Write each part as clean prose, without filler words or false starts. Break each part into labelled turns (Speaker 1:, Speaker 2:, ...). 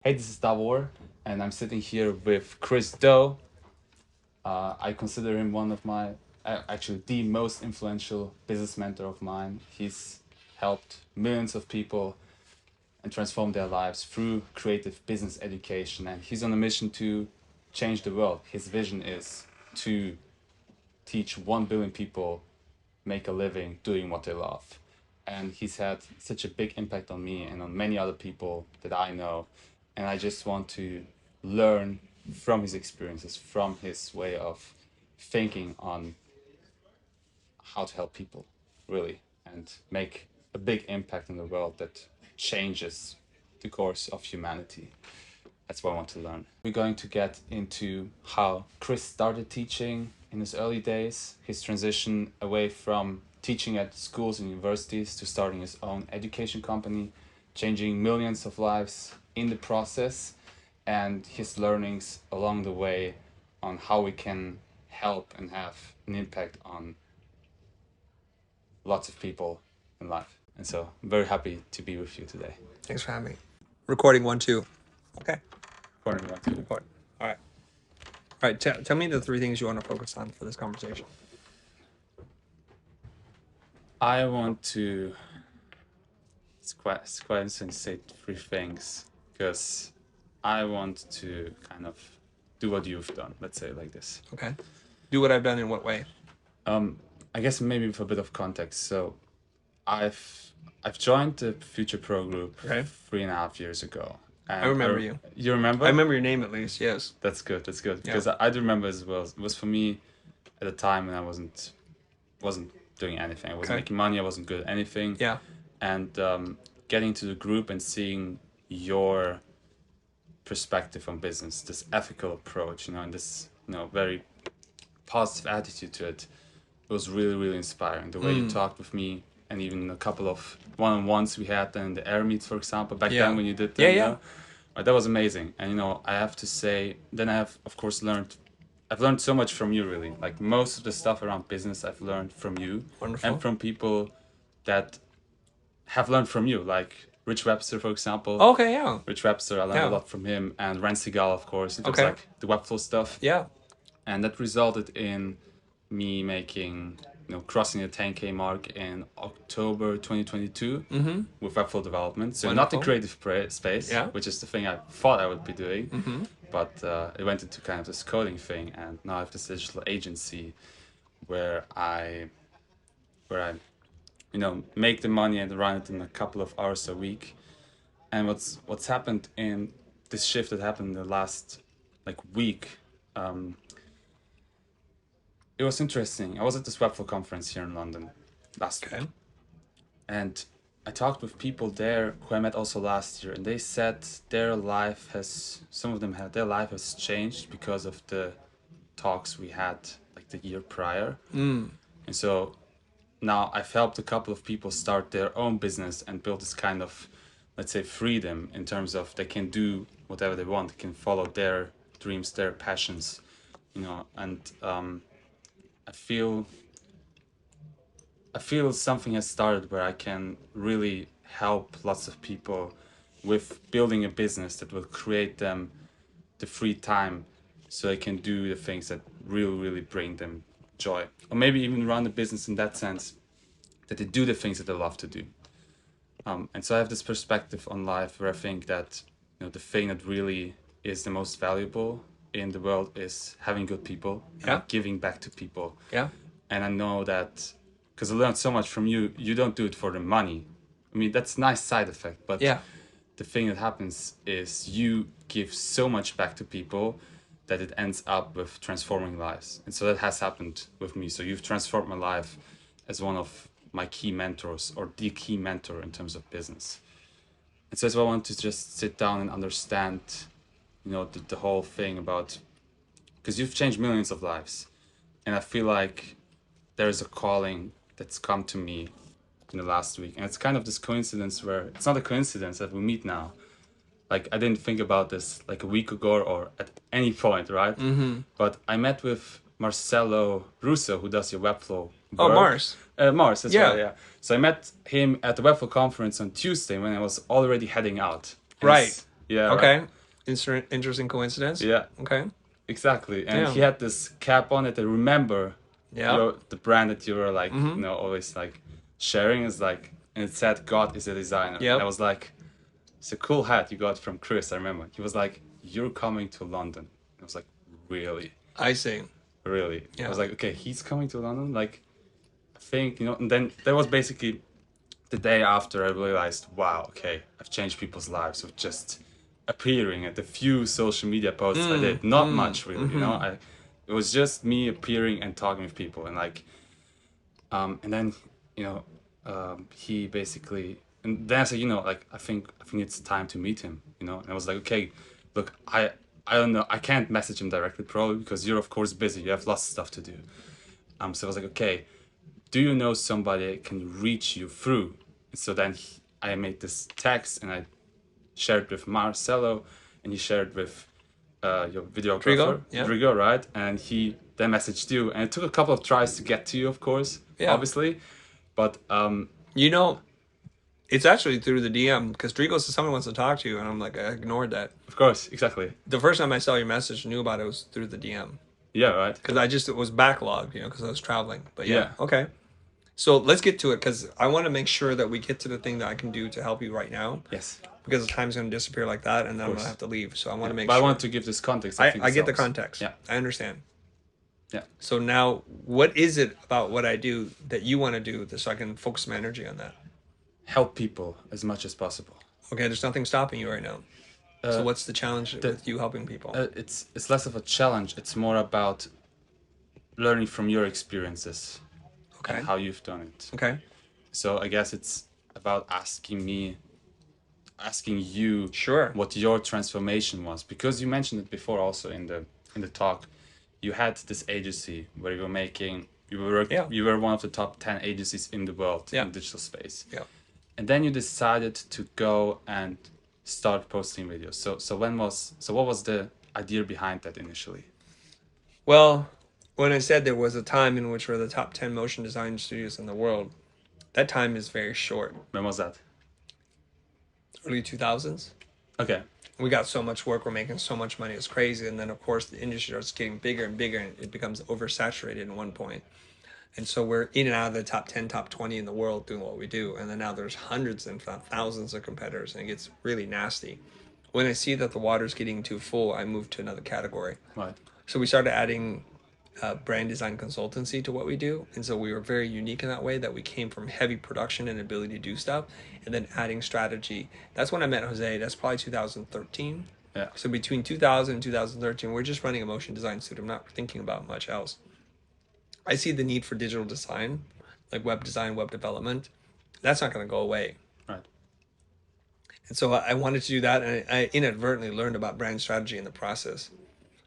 Speaker 1: Hey, this is Davor, and I'm sitting here with Chris Doe. I consider him one of my, actually the most influential business mentor of mine. He's helped millions of people and transformed their lives through creative business education, and he's on a mission to change the world. His vision is to teach 1 billion people make a living doing what they love. And he's had such a big impact on me and on many other people that I know. And I just want to learn from his experiences, from his way of thinking on how to help people, really, and make a big impact in the world that changes the course of humanity. That's what I want to learn. We're going to get into how Chris started teaching in his early days, his transition away from teaching at schools and universities to starting his own education company, changing millions of lives in the process, and his learnings along the way on how we can help and have an impact on lots of people in life. And so I'm very happy to be with you today.
Speaker 2: Thanks for having me. Recording 1, 2. Okay.
Speaker 1: Recording one, two.
Speaker 2: Record. All right. All right. Tell me the 3 things you want to focus on for this conversation.
Speaker 1: I want to. It's quite interesting to say 3 things because I want to kind of do what you've done. Let's say it like this.
Speaker 2: Okay. Do what I've done in what way?
Speaker 1: I guess maybe with a bit of context. So, I've joined the Future Pro group
Speaker 2: Okay.
Speaker 1: 3.5 years ago. And
Speaker 2: I remember you.
Speaker 1: You remember?
Speaker 2: I remember your name at least. Yes.
Speaker 1: That's good. That's good
Speaker 2: Yeah.
Speaker 1: because I do remember as well. It was for me at a time when I wasn't doing anything. I wasn't
Speaker 2: Okay.
Speaker 1: making money. I wasn't good at anything.
Speaker 2: Yeah.
Speaker 1: And getting to the group and seeing your perspective on business, this ethical approach, and this, very positive attitude to it, was really, really inspiring. The way you talked with me, and even a couple of one-on-ones we had in the air meets, for example, back
Speaker 2: Yeah.
Speaker 1: then when you did them, that was amazing. And I have to say, then I have, of course, I've learned so much from you, really. Like most of the stuff around business, I've learned from you.
Speaker 2: Wonderful.
Speaker 1: And from people that have learned from you, like Rich Webster, for example.
Speaker 2: Okay. Yeah.
Speaker 1: Rich Webster, I learned a lot from him, and Ren Segal, of course, in terms of like the Webflow stuff.
Speaker 2: Yeah.
Speaker 1: And that resulted in me making, crossing the 10K mark in October 2022 with Webflow development. So not the creative space, which is the thing I thought I would be doing, but it went into kind of this coding thing, and now I have this digital agency where I make the money and run it in a couple of hours a week. And what's happened in this shift that happened in the last week, it was interesting. I was at this Webflow conference here in London last week, and I talked with people there who I met also last year, and they said their life has changed because of the talks we had like the year prior. And so now I've helped a couple of people start their own business and build this kind of, let's say, freedom in terms of they can do whatever they want, they can follow their dreams, their passions, and I feel something has started where I can really help lots of people with building a business that will create them the free time so they can do the things that really, really bring them joy. Or maybe even run a business in that sense, that they do the things that they love to do. And so I have this perspective on life where I think that, the thing that really is the most valuable in the world is having good people, and giving back to people.
Speaker 2: Yeah.
Speaker 1: And I know that because I learned so much from you, you don't do it for the money. I mean, that's a nice side effect, but the thing that happens is you give so much back to people that it ends up with transforming lives. And so that has happened with me. So you've transformed my life as one of my key mentors, or the key mentor in terms of business. And so that's why I want to just sit down and understand, the whole thing about, because you've changed millions of lives. And I feel like there's a calling that's come to me in the last week. And it's kind of this coincidence where it's not a coincidence that we meet now. Like, I didn't think about this like a week ago or at any point, right? But I met with Marcelo Russo, who does your Webflow work.
Speaker 2: Oh, Mars.
Speaker 1: Mars, that's right, yeah. So I met him at the Webflow conference on Tuesday when I was already heading out. And
Speaker 2: Right.
Speaker 1: Yeah, right.
Speaker 2: Okay. Interesting coincidence.
Speaker 1: Yeah,
Speaker 2: Okay.
Speaker 1: exactly. And
Speaker 2: Yeah.
Speaker 1: he had this cap on it. And remember,
Speaker 2: Yeah.
Speaker 1: the brand that you were like,
Speaker 2: Mm-hmm.
Speaker 1: always like sharing is like, and it said God is a designer. And I
Speaker 2: Yep.
Speaker 1: was like, it's a cool hat you got from Chris. I remember he was like, "You're coming to London." I was like, "Really,
Speaker 2: I see.
Speaker 1: really?" I
Speaker 2: Yeah.
Speaker 1: was like, "Okay, he's coming to London." Like, I think And then that was basically the day after I realized, wow, okay, I've changed people's lives with just appearing at the few social media posts I did. Not much really,
Speaker 2: Mm-hmm.
Speaker 1: It was just me appearing and talking with people, and like, and then you know, he basically, and then I said, like, I think it's time to meet him, and I was like, okay, look, I don't know, I can't message him directly probably because you're of course busy, you have lots of stuff to do. So I was like, okay, do you know somebody that can reach you through? So then I made this text and I shared with Marcelo, and he shared with your videographer,
Speaker 2: Trigo. Yeah.
Speaker 1: Rodrigo, right? And he then messaged you, and it took a couple of tries to get to you, of course,
Speaker 2: Yeah.
Speaker 1: obviously, but
Speaker 2: You know, it's actually through the DM because Trigo says someone wants to talk to you, and I'm like, I ignored that.
Speaker 1: of course, exactly,
Speaker 2: The first time I saw your message, knew about it was through the DM
Speaker 1: yeah, right,
Speaker 2: because it was backlogged, because I was traveling. But yeah,
Speaker 1: yeah,
Speaker 2: okay. So let's get to it because I want to make sure that we get to the thing that I can do to help you right now
Speaker 1: yes,
Speaker 2: because the time's going to disappear like that, and then I'm going to
Speaker 1: course.
Speaker 2: have to leave. So I want
Speaker 1: Yeah.
Speaker 2: to make
Speaker 1: But I
Speaker 2: sure.
Speaker 1: want to give this context. I think
Speaker 2: I
Speaker 1: this
Speaker 2: get the
Speaker 1: helps.
Speaker 2: context.
Speaker 1: Yeah,
Speaker 2: I understand.
Speaker 1: yeah.
Speaker 2: So now, what is it about what I do that you want to do so I can focus my energy on that?
Speaker 1: Help people as much as possible.
Speaker 2: Okay, there's nothing stopping you right now. So what's the challenge with you helping people?
Speaker 1: It's less of a challenge. It's more about learning from your experiences and
Speaker 2: Okay.
Speaker 1: how you've done it.
Speaker 2: Okay.
Speaker 1: So I guess it's about asking you
Speaker 2: Sure.
Speaker 1: what your transformation was, because you mentioned it before also in the talk. You had this agency where
Speaker 2: Yeah.
Speaker 1: you were one of the top 10 agencies in the world
Speaker 2: Yeah.
Speaker 1: in digital space.
Speaker 2: Yeah.
Speaker 1: And then you decided to go and start posting videos. So what was the idea behind that initially?
Speaker 2: Well, when I said there was a time in which we're the top 10 motion design studios in the world, that time is very short.
Speaker 1: When was that?
Speaker 2: Early 2000s.
Speaker 1: Okay.
Speaker 2: We got so much work, we're making so much money, it's crazy. And then, of course, the industry starts getting bigger and bigger, and it becomes oversaturated at one point. And so we're in and out of the top 10, top 20 in the world doing what we do. And then now there's hundreds and thousands of competitors, and it gets really nasty. When I see that the water's getting too full, I move to another category.
Speaker 1: Right.
Speaker 2: So we started adding brand design consultancy to what we do. And so we were very unique in that way that we came from heavy production and ability to do stuff and then adding strategy. That's when I met Jose. That's probably 2013.
Speaker 1: Yeah.
Speaker 2: So between 2000 and 2013, we're just running a motion design studio. I'm not thinking about much else. I see the need for digital design, like web design, web development. That's not going to go away.
Speaker 1: Right.
Speaker 2: And so I wanted to do that, and I inadvertently learned about brand strategy in the process.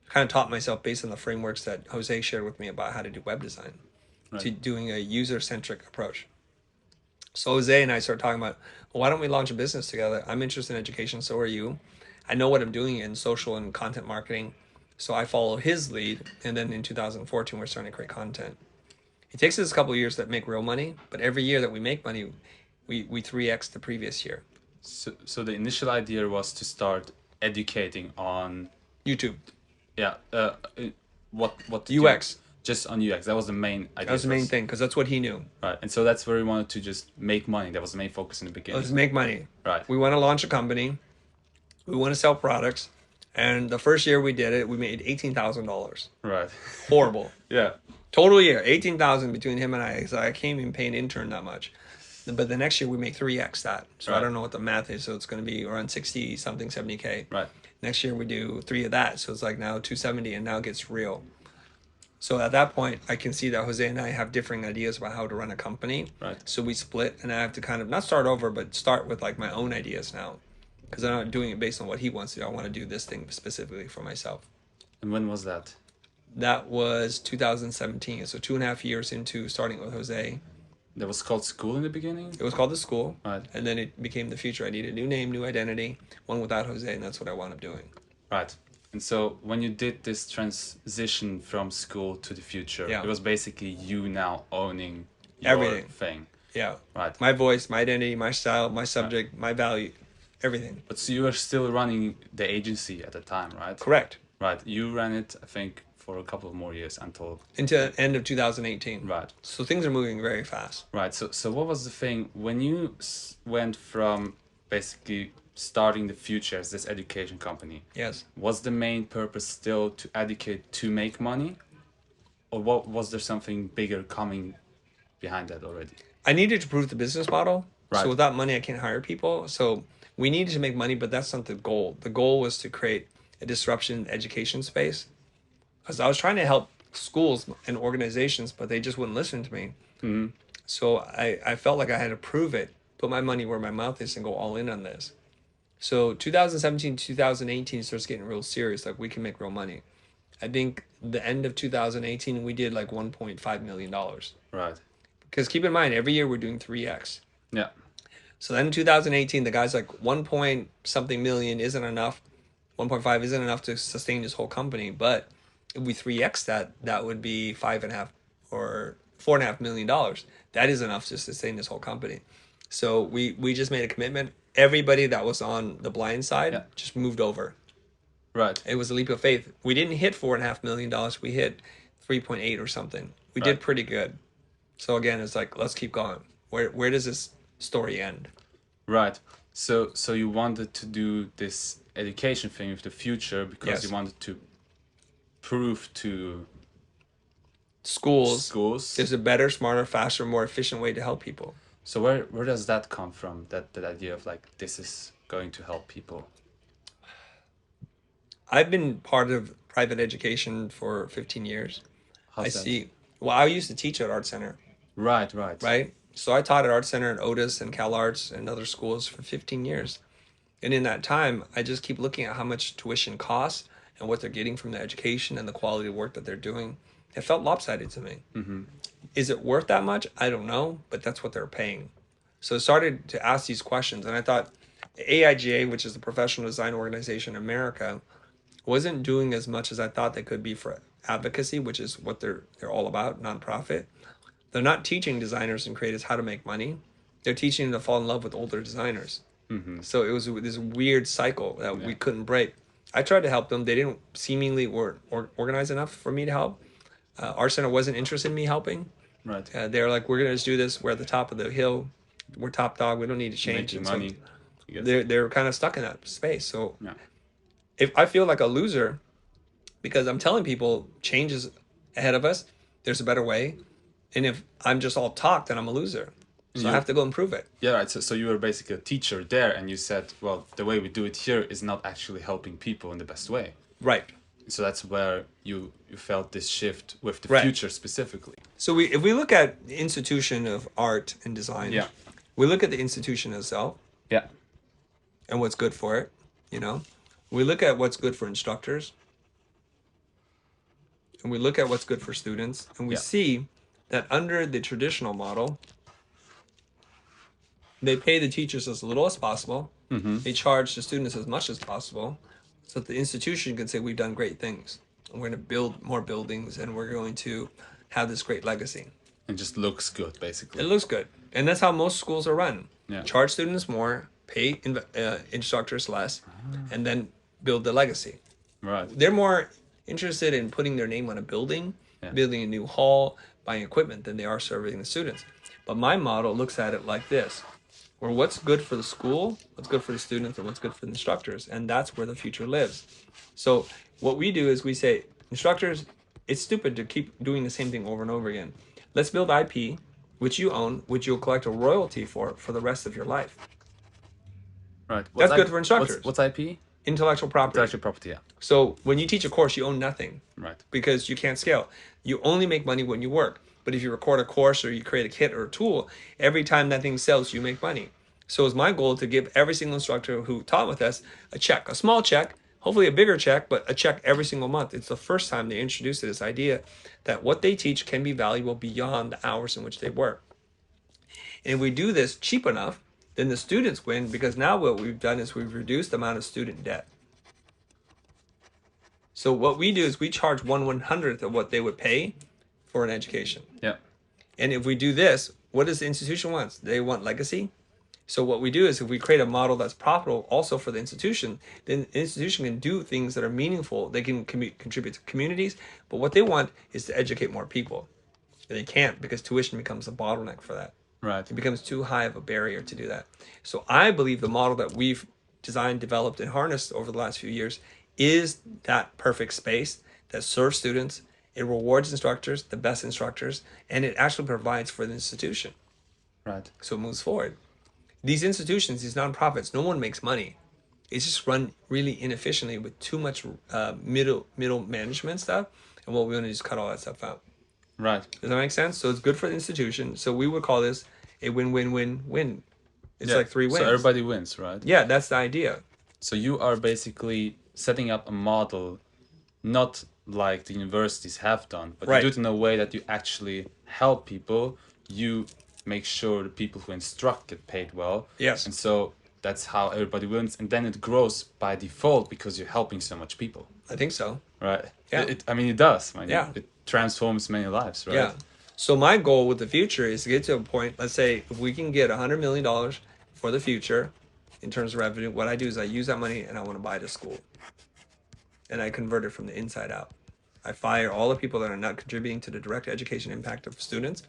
Speaker 2: I kind of taught myself based on the frameworks that Jose shared with me about how to do web design, to doing a user-centric approach. So Jose and I started talking about, well, why don't we launch a business together? I'm interested in education, so are you. I know what I'm doing in social and content marketing, so I follow his lead. And then in 2014, we're starting to create content. It takes us a couple of years to make real money, but every year that we make money, we 3x the previous year.
Speaker 1: So the initial idea was to start educating on
Speaker 2: YouTube.
Speaker 1: Yeah. What did
Speaker 2: UX.
Speaker 1: Just on UX. That was the main idea.
Speaker 2: That was the main thing, because that's what he knew.
Speaker 1: Right. And so that's where we wanted to just make money. That was the main focus in the beginning.
Speaker 2: Let's make money.
Speaker 1: Right.
Speaker 2: We want to launch a company. We want to sell products. And the first year we did it, we made $18,000.
Speaker 1: Right.
Speaker 2: Horrible.
Speaker 1: Yeah.
Speaker 2: Total year, 18,000 between him and I. So I can't even pay an intern that much. But the next year we make 3x that. So
Speaker 1: Right.
Speaker 2: I don't know what the math is. So it's going to be around 60 something, 70K.
Speaker 1: Right.
Speaker 2: Next year we do 3 of that. So it's like now 270, and now it gets real. So at that point, I can see that Jose and I have differing ideas about how to run a company.
Speaker 1: Right.
Speaker 2: So we split, and I have to kind of not start over, but start with like my own ideas now. Because I'm not doing it based on what he wants to do. I want to do this thing specifically for myself.
Speaker 1: And when was that?
Speaker 2: That was 2017. So 2.5 years into starting with Jose.
Speaker 1: That was called Skool in the beginning?
Speaker 2: It was called The Skool.
Speaker 1: Right.
Speaker 2: And then it became The Futur. I needed a new name, new identity, one without Jose, and that's what I wound up doing.
Speaker 1: Right. And so when you did this transition from Skool to the future,
Speaker 2: Yeah.
Speaker 1: it was basically you now owning your
Speaker 2: Everything.
Speaker 1: thing.
Speaker 2: Yeah.
Speaker 1: Right.
Speaker 2: My voice, my identity, my style, my subject, my value, everything.
Speaker 1: But so you were still running the agency at the time, right?
Speaker 2: Correct.
Speaker 1: Right. You ran it, I think, for a couple of more years until
Speaker 2: Into end of 2018.
Speaker 1: right.
Speaker 2: So things are moving very fast.
Speaker 1: Right. So what was the thing when you went from basically starting the Future as this education company?
Speaker 2: Yes.
Speaker 1: Was the main purpose still to educate to make money, or what was there something bigger coming behind that already?
Speaker 2: I needed to prove the business model.
Speaker 1: Right.
Speaker 2: So without money, I can't hire people. So we needed to make money, but that's not the goal. The goal was to create a disruption in the education space. Because I was trying to help schools and organizations, but they just wouldn't listen to me.
Speaker 1: Mm-hmm.
Speaker 2: So I felt like I had to prove it, put my money where my mouth is and go all in on this. So 2017, 2018 starts getting real serious. Like we can make real money. I think the end of 2018, we did like $1.5 million.
Speaker 1: Right.
Speaker 2: Because keep in mind, every year we're doing 3x.
Speaker 1: Yeah.
Speaker 2: So then in 2018, the guy's like 1 point something million isn't enough. 1.5 isn't enough to sustain this whole company. But if we 3x that, that would be 5.5 or $4.5 million. That is enough to sustain this whole company. So we just made a commitment. Everybody that was on the blind side just moved over.
Speaker 1: Right.
Speaker 2: It was a leap of faith. We didn't hit $4.5 million. We hit 3.8 or something. We did pretty good. So again, it's like, let's keep going. Where does this story end?
Speaker 1: Right. So you wanted to do this education thing with the Future because you wanted to prove to
Speaker 2: schools there's a better, smarter, faster, more efficient way to help people.
Speaker 1: So where does that come from? That idea of like this is going to help people?
Speaker 2: I've been part of private education for 15 years.
Speaker 1: How's that?
Speaker 2: See. Well, I used to teach at Art Center.
Speaker 1: Right.
Speaker 2: Right. So I taught at Art Center and Otis and Cal Arts and other schools for 15 years. And in that time, I just keep looking at how much tuition costs and what they're getting from the education and the quality of work that they're doing. It felt lopsided to me.
Speaker 1: Mm-hmm.
Speaker 2: Is it worth that much? I don't know, but that's what they're paying. So I started to ask these questions, and I thought AIGA, which is the Professional Design Organization in America, wasn't doing as much as I thought they could be for advocacy, which is what they're all about, nonprofit. They're not teaching designers and creators how to make money. They're teaching them to fall in love with older designers.
Speaker 1: Mm-hmm.
Speaker 2: So it was this weird cycle that we couldn't break. I tried to help them. They didn't seemingly or organize enough for me to help. Art Center wasn't interested in me helping.
Speaker 1: Right.
Speaker 2: They're like, we're going to just do this. We're at the top of the hill. We're top dog. We don't need to change.
Speaker 1: Making money.
Speaker 2: So they're kind of stuck in that space. So
Speaker 1: yeah.
Speaker 2: If I feel like a loser because I'm telling people change is ahead of us, there's a better way. And if I'm just all talk, then I'm a loser. So I have to go and prove it.
Speaker 1: Yeah, right. So you were basically a teacher there, and you said, well, the way we do it here is not actually helping people in the best way.
Speaker 2: Right.
Speaker 1: So that's where you felt this shift with the Future specifically.
Speaker 2: So if we look at the institution of art and design, we look at the institution itself.
Speaker 1: Yeah.
Speaker 2: And what's good for it, you know. We look at what's good for instructors. And we look at what's good for students. And we see that under the traditional model, they pay the teachers as little as possible. Mm-hmm. They charge the students as much as possible so that the institution can say, we've done great things. And we're going to build more buildings and we're going to have this great legacy.
Speaker 1: It just looks good, basically.
Speaker 2: It looks good. And that's how most schools are run.
Speaker 1: Yeah.
Speaker 2: Charge students more, pay instructors less, and then build the legacy.
Speaker 1: Right.
Speaker 2: They're more interested in putting their name on a building, building a new hall, buying equipment than they are serving the students. But my model looks at it like this, where what's good for the school, what's good for the students, and what's good for the instructors. And that's where the future lives. So what we do is we say, instructors, it's stupid to keep doing the same thing over and over again. Let's build IP, which you own, which you'll collect a royalty for the rest of your life.
Speaker 1: Right.
Speaker 2: That's good for instructors.
Speaker 1: What's IP?
Speaker 2: Intellectual property.
Speaker 1: Intellectual property, yeah.
Speaker 2: So when you teach a course, you own nothing.
Speaker 1: Right.
Speaker 2: Because you can't scale. You only make money when you work. But if you record a course or you create a kit or a tool, every time that thing sells, you make money. So it's my goal to give every single instructor who taught with us a check, a small check, hopefully a bigger check, but a check every single month. It's the first time they introduced this idea that what they teach can be valuable beyond the hours in which they work. And if we do this cheap enough, then the students win, because now what we've done is we've reduced the amount of student debt. So what we do is we charge 1/100th of what they would pay for an education.
Speaker 1: Yeah.
Speaker 2: And if we do this, what does the institution want? They want legacy. So what we do is if we create a model that's profitable also for the institution, then the institution can do things that are meaningful. They can contribute to communities, but what they want is to educate more people. And they can't because tuition becomes a bottleneck for that.
Speaker 1: Right.
Speaker 2: It becomes too high of a barrier to do that. So I believe the model that we've designed, developed, and harnessed over the last few years is that perfect space that serves students. It rewards instructors, the best instructors, and it actually provides for the institution.
Speaker 1: Right.
Speaker 2: So it moves forward. These institutions, these nonprofits, no one makes money. It's just run really inefficiently with too much middle management stuff. And what we want to do is cut all that stuff out.
Speaker 1: Right.
Speaker 2: Does that make sense? So it's good for the institution. So we would call this a win-win-win-win. It's like 3 wins.
Speaker 1: So everybody wins, right?
Speaker 2: Yeah, that's the idea.
Speaker 1: So you are basically setting up a model, not like the universities have done, but
Speaker 2: Right.
Speaker 1: you do it in a way that you actually help people. You make sure the people who instruct get paid well.
Speaker 2: Yes.
Speaker 1: And so that's how everybody wins. And then it grows by default because you're helping so much people.
Speaker 2: I think so.
Speaker 1: Right.
Speaker 2: Yeah.
Speaker 1: I mean, it does. Man.
Speaker 2: Yeah.
Speaker 1: It transforms many lives, right?
Speaker 2: Yeah. So my goal with the future is to get to a point, let's say if we can get $100 million for the future in terms of revenue, what I do is I use that money and I want to buy the school. And I convert it from the inside out. I fire all the people that are not contributing to the direct education impact of students.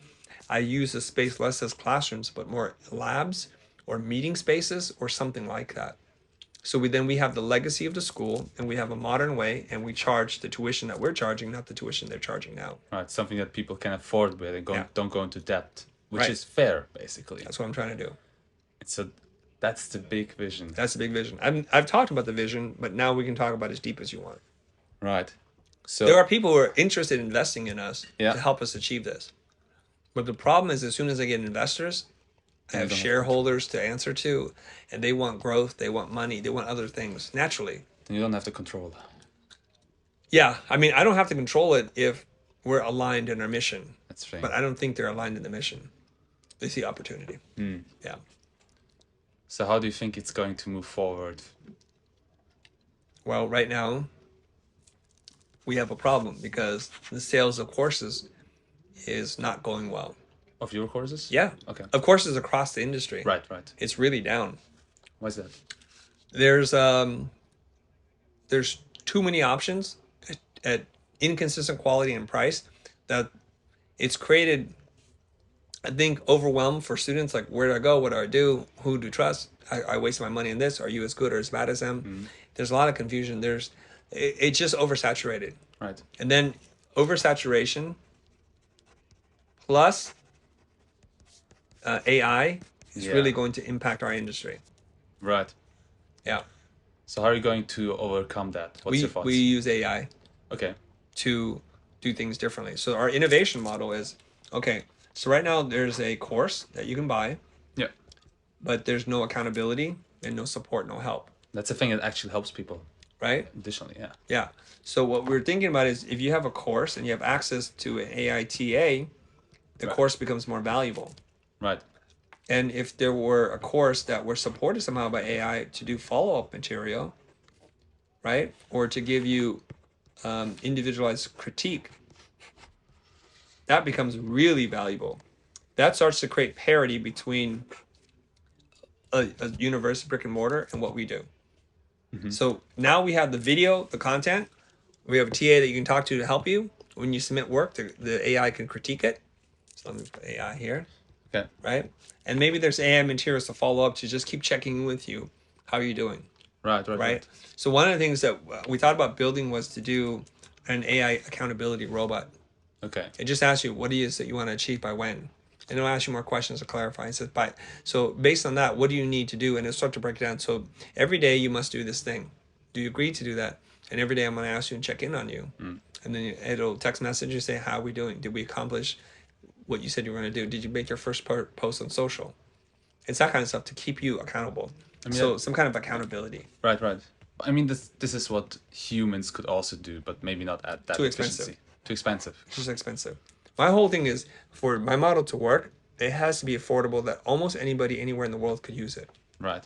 Speaker 2: I use the space less as classrooms, but more labs or meeting spaces or something like that. So we have the legacy of the school and we have a modern way and we charge the tuition that we're charging, not the tuition they're charging now.
Speaker 1: Right. Something that people can afford with and don't go into debt, which
Speaker 2: Right.
Speaker 1: is fair, basically.
Speaker 2: That's what I'm trying to do.
Speaker 1: So that's the big vision.
Speaker 2: That's the big vision. I've talked about the vision, but now we can talk about as deep as you want.
Speaker 1: Right. So
Speaker 2: There are people who are interested in investing in us
Speaker 1: Yeah.
Speaker 2: to help us achieve this. But the problem is as soon as I get investors, I have shareholders to answer to, and they want growth, they want money, they want other things, naturally.
Speaker 1: you don't have to control.
Speaker 2: Yeah, I mean, I don't have to control it if we're aligned in our mission.
Speaker 1: That's right.
Speaker 2: But I don't think they're aligned in the mission. They see opportunity. Yeah.
Speaker 1: So how do you think it's going to move forward?
Speaker 2: Well, right now, we have a problem because the sales of courses is not going well.
Speaker 1: Of your courses?
Speaker 2: Yeah.
Speaker 1: Okay.
Speaker 2: Of courses across the industry.
Speaker 1: Right, right.
Speaker 2: It's really down.
Speaker 1: Why is that?
Speaker 2: There's too many options at inconsistent quality and price that it's created, I think, overwhelm for students. Like, where do I go? What do I do? Who do I trust? I wasted my money on this. Are you as good or as bad as them? There's a lot of confusion. It's just oversaturated.
Speaker 1: Right.
Speaker 2: And then oversaturation plus AI is really going to impact our industry.
Speaker 1: Right.
Speaker 2: Yeah.
Speaker 1: So how are you going to overcome that? What's your thoughts?
Speaker 2: We use AI
Speaker 1: Okay.
Speaker 2: to do things differently. So our innovation model is, okay, so right now there's a course that you can buy,
Speaker 1: Yeah.
Speaker 2: but there's no accountability and no support, no help,
Speaker 1: That's the thing that actually helps people.
Speaker 2: right?
Speaker 1: Additionally, yeah.
Speaker 2: Yeah. So what we're thinking about is if you have a course and you have access to an AITA, the course becomes more valuable.
Speaker 1: Right.
Speaker 2: And if there were a course that were supported somehow by AI to do follow-up material, right? Or to give you individualized critique, that becomes really valuable. That starts to create parity between a university brick and mortar and what we do. So now we have the video, the content. We have a TA that you can talk to help you. When you submit work, the AI can critique it. So let me put AI here.
Speaker 1: Okay.
Speaker 2: Right? And maybe there's AI materials to follow up to just keep checking in with you. How are you doing? Right? So one of the things that we thought about building was to do an AI accountability robot.
Speaker 1: Okay.
Speaker 2: It just asks you what it is that you want to achieve by when. And it'll ask you more questions to clarify. It says, so based on that, what do you need to do? And it'll start to break it down. So every day you must do this thing. Do you agree to do that? And every day I'm going to ask you and check in on you. And then it'll text message you, say, how are we doing? Did we accomplish what you said you were going to do? Did you make your first post on social? It's that kind of stuff to keep you accountable. So some kind of accountability.
Speaker 1: Right, right. I mean, this is what humans could also do, but maybe not at that efficiency. Too expensive.
Speaker 2: It's expensive. My whole thing is, for my model to work, it has to be affordable that almost anybody anywhere in the world could use it.
Speaker 1: Right.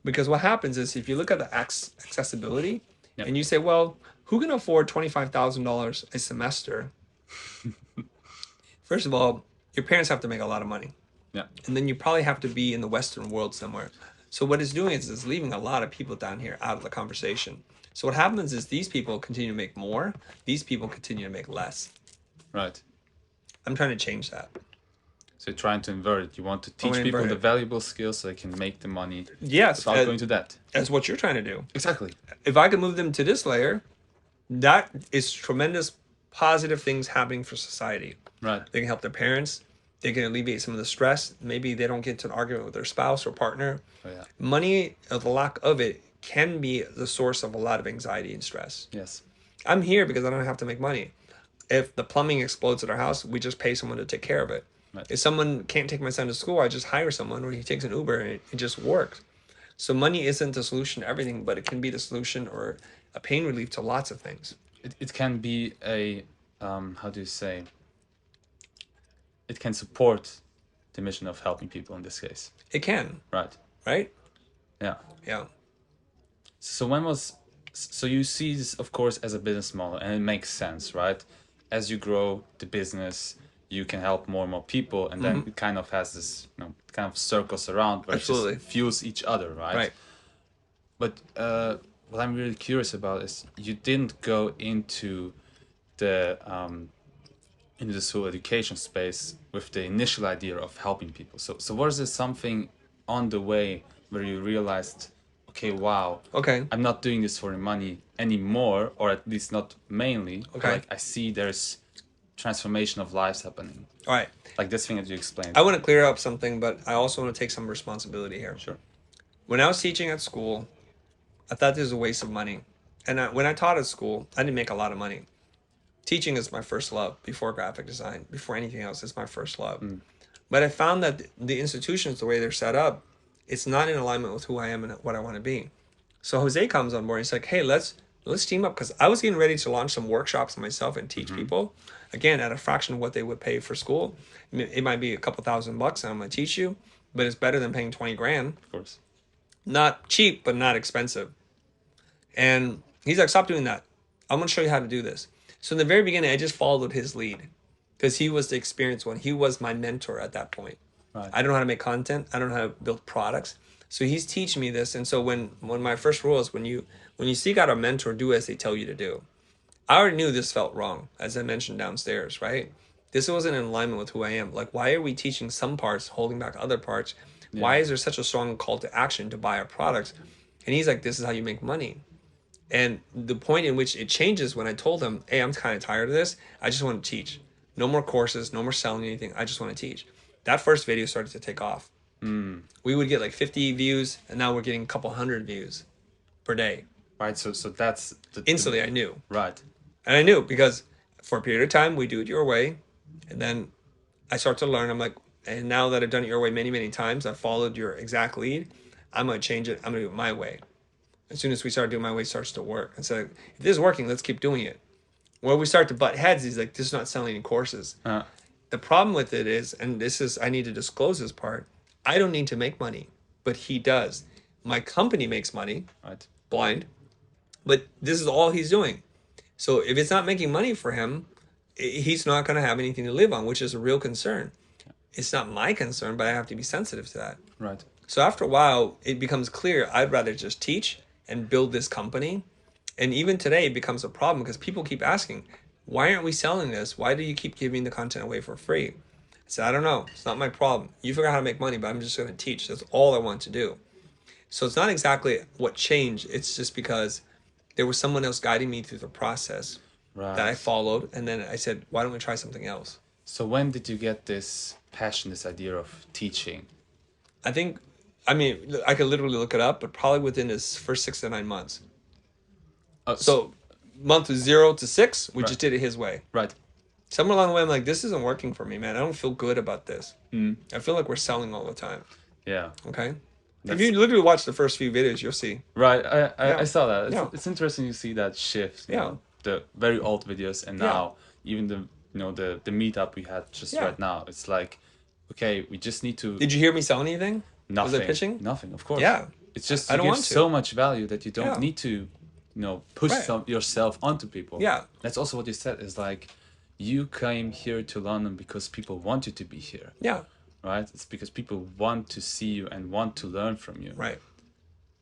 Speaker 2: Because what happens is if you look at the accessibility and you say, well, who can afford $25,000 a semester? First of all, your parents have to make a lot of money.
Speaker 1: Yeah.
Speaker 2: And then you probably have to be in the Western world somewhere. So what it's doing is it's leaving a lot of people down here out of the conversation. So what happens is these people continue to make more. These people continue to make less.
Speaker 1: Right.
Speaker 2: I'm trying to change that.
Speaker 1: So you're trying to invert it. You want to
Speaker 2: I wanna
Speaker 1: teach people
Speaker 2: invert
Speaker 1: the
Speaker 2: it.
Speaker 1: valuable skills so they can make the money
Speaker 2: Yes,
Speaker 1: without going to debt.
Speaker 2: that's what you're trying to do.
Speaker 1: Exactly.
Speaker 2: If I could move them to this layer, that is tremendous positive things happening for society.
Speaker 1: Right.
Speaker 2: They can help their parents. They can alleviate some of the stress. Maybe they don't get into an argument with their spouse or partner.
Speaker 1: Oh, yeah.
Speaker 2: Money, or the lack of it, can be the source of a lot of anxiety and stress.
Speaker 1: Yes.
Speaker 2: I'm here because I don't have to make money. If the plumbing explodes at our house, we just pay someone to take care of it.
Speaker 1: Right.
Speaker 2: If someone can't take my son to school, I just hire someone, or he takes an Uber, and it just works. So money isn't the solution to everything, but it can be the solution or a pain relief to lots of things.
Speaker 1: It can be a, how do you say, it can support the mission of helping people in this case.
Speaker 2: It can,
Speaker 1: Right.
Speaker 2: right?
Speaker 1: Yeah.
Speaker 2: Yeah.
Speaker 1: So you see this, of course, as a business model, and it makes sense, right? As you grow the business, you can help more and more people, and then it kind of has this, kind of circles around where
Speaker 2: Absolutely.
Speaker 1: it just fuels each other, right?
Speaker 2: Right.
Speaker 1: But what I'm really curious about is you didn't go into the whole education space with the initial idea of helping people. So was there something on the way where you realized, okay, wow,
Speaker 2: Okay.
Speaker 1: I'm not doing this for the money anymore, or at least not mainly.
Speaker 2: Okay.
Speaker 1: Like I see there's transformation of lives happening.
Speaker 2: All right.
Speaker 1: Like this thing that you explained.
Speaker 2: I want to clear up something, but I also want to take some responsibility here.
Speaker 1: Sure.
Speaker 2: When I was teaching at school, I thought this was a waste of money. And when I taught at school, I didn't make a lot of money. Teaching is my first love before graphic design, before anything else. It's my first love. But I found that the institutions, the way they're set up, it's not in alignment with who I am and what I want to be. So Jose comes on board. And he's like, "Hey, let's team up," because I was getting ready to launch some workshops myself and teach people, again, at a fraction of what they would pay for school. It might be a couple $1,000, and I'm going to teach you, but it's better than paying 20 grand.
Speaker 1: Of course.
Speaker 2: Not cheap, but not expensive. And he's like, "Stop doing that. I'm going to show you how to do this." So in the very beginning, I just followed his lead because he was the experienced one. He was my mentor at that point.
Speaker 1: Right.
Speaker 2: I don't know how to make content. I don't know how to build products. So he's teaching me this. And so when my first rule is when you seek out a mentor, do as they tell you to do. I already knew this felt wrong, as I mentioned downstairs, right? This wasn't in alignment with who I am. Like, why are we teaching some parts, holding back other parts? Yeah. Why is there such a strong call to action to buy our products? And he's like, this is how you make money. And the point in which it changes when I told him, hey, I'm kind of tired of this. I just want to teach. No more courses, no more selling anything. I just want to teach. That first video started to take off. We would get like 50 views, and now we're getting a couple hundred views per day.
Speaker 1: Right. So that's
Speaker 2: instantly I knew.
Speaker 1: Right.
Speaker 2: And I knew because for a period of time we do it your way, and then I start to learn. I'm like, and now that I've done it your way many, many times, I've followed your exact lead. I'm gonna change it. I'm gonna do it my way. As soon as we start doing my way, it starts to work. And so if this is working, let's keep doing it. Where we start to butt heads, he's like, this is not selling any courses. The problem with it is, and this is, I need to disclose this part, I don't need to make money, but he does. My company makes money,
Speaker 1: right?
Speaker 2: Blind, but this is all he's doing. So if it's not making money for him, he's not going to have anything to live on, which is a real concern. It's not my concern, but I have to be sensitive to that.
Speaker 1: Right.
Speaker 2: So after a while, it becomes clear I'd rather just teach and build this company. And even today, it becomes a problem because people keep asking, why aren't we selling this? Why do you keep giving the content away for free? I said, I don't know. It's not my problem. You figure out how to make money, but I'm just going to teach. That's all I want to do. So it's not exactly what changed. It's just because there was someone else guiding me through the process that I followed. And then I said, why don't we try something else?
Speaker 1: So when did you get this passion, this idea of teaching?
Speaker 2: I think, I mean, I could literally look it up, but probably within his first 6 to 9 months. So month 0 to 6, we just did it his way.
Speaker 1: Right.
Speaker 2: Somewhere along the way, I'm like, this isn't working for me, man. I don't feel good about this. I feel like we're selling all the time.
Speaker 1: Yeah.
Speaker 2: Okay. If you literally watch the first few videos, you'll see.
Speaker 1: Right. I saw that. It's interesting to see that shift. You know, the very old videos and now even the the meetup we had just right now. It's like, okay, we just need to.
Speaker 2: Did you hear me sell anything?
Speaker 1: Nothing.
Speaker 2: Was I pitching?
Speaker 1: Nothing. Of course.
Speaker 2: Yeah.
Speaker 1: It's just
Speaker 2: I don't want to.
Speaker 1: so much value that you don't need to, push yourself onto people.
Speaker 2: Yeah.
Speaker 1: That's also what you said. Is like, you came here to London because people want you to be here.
Speaker 2: Yeah.
Speaker 1: right? It's because people want to see you and want to learn from you.
Speaker 2: Right.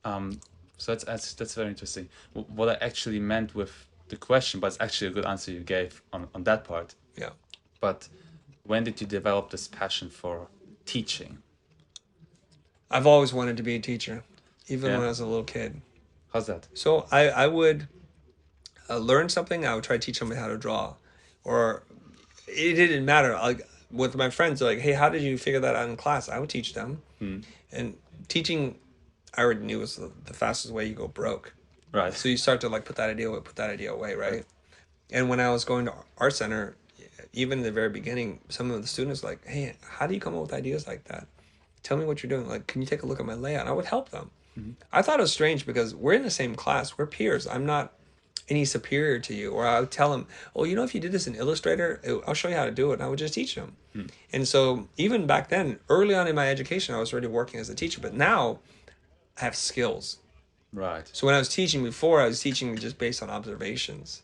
Speaker 1: So that's very interesting. What I actually meant with the question, but it's actually a good answer you gave on that part.
Speaker 2: Yeah.
Speaker 1: But when did you develop this passion for teaching?
Speaker 2: I've always wanted to be a teacher, even when
Speaker 1: Yeah.
Speaker 2: I was a little kid.
Speaker 1: How's that?
Speaker 2: So I would learn something. I would try to teach somebody how to draw, or it didn't matter. Like with my friends, they're like, "Hey, how did you figure that out in class?" I would teach them, and teaching, I already knew was the fastest way you go broke.
Speaker 1: Right.
Speaker 2: So you start to like put that idea away, right? And when I was going to art center, even in the very beginning, some of the students were like, "Hey, how do you come up with ideas like that? Tell me what you're doing. Like, can you take a look at my layout?" And I would help them. I thought it was strange because we're in the same class. We're peers. I'm not any superior to you. Or I would tell them, "Oh, you know, if you did this in Illustrator, I'll show you how to do it." And I would just teach them. And so even back then, early on in my education, I was already working as a teacher. But now I have skills.
Speaker 1: Right.
Speaker 2: So when I was teaching before, I was teaching just based on observations.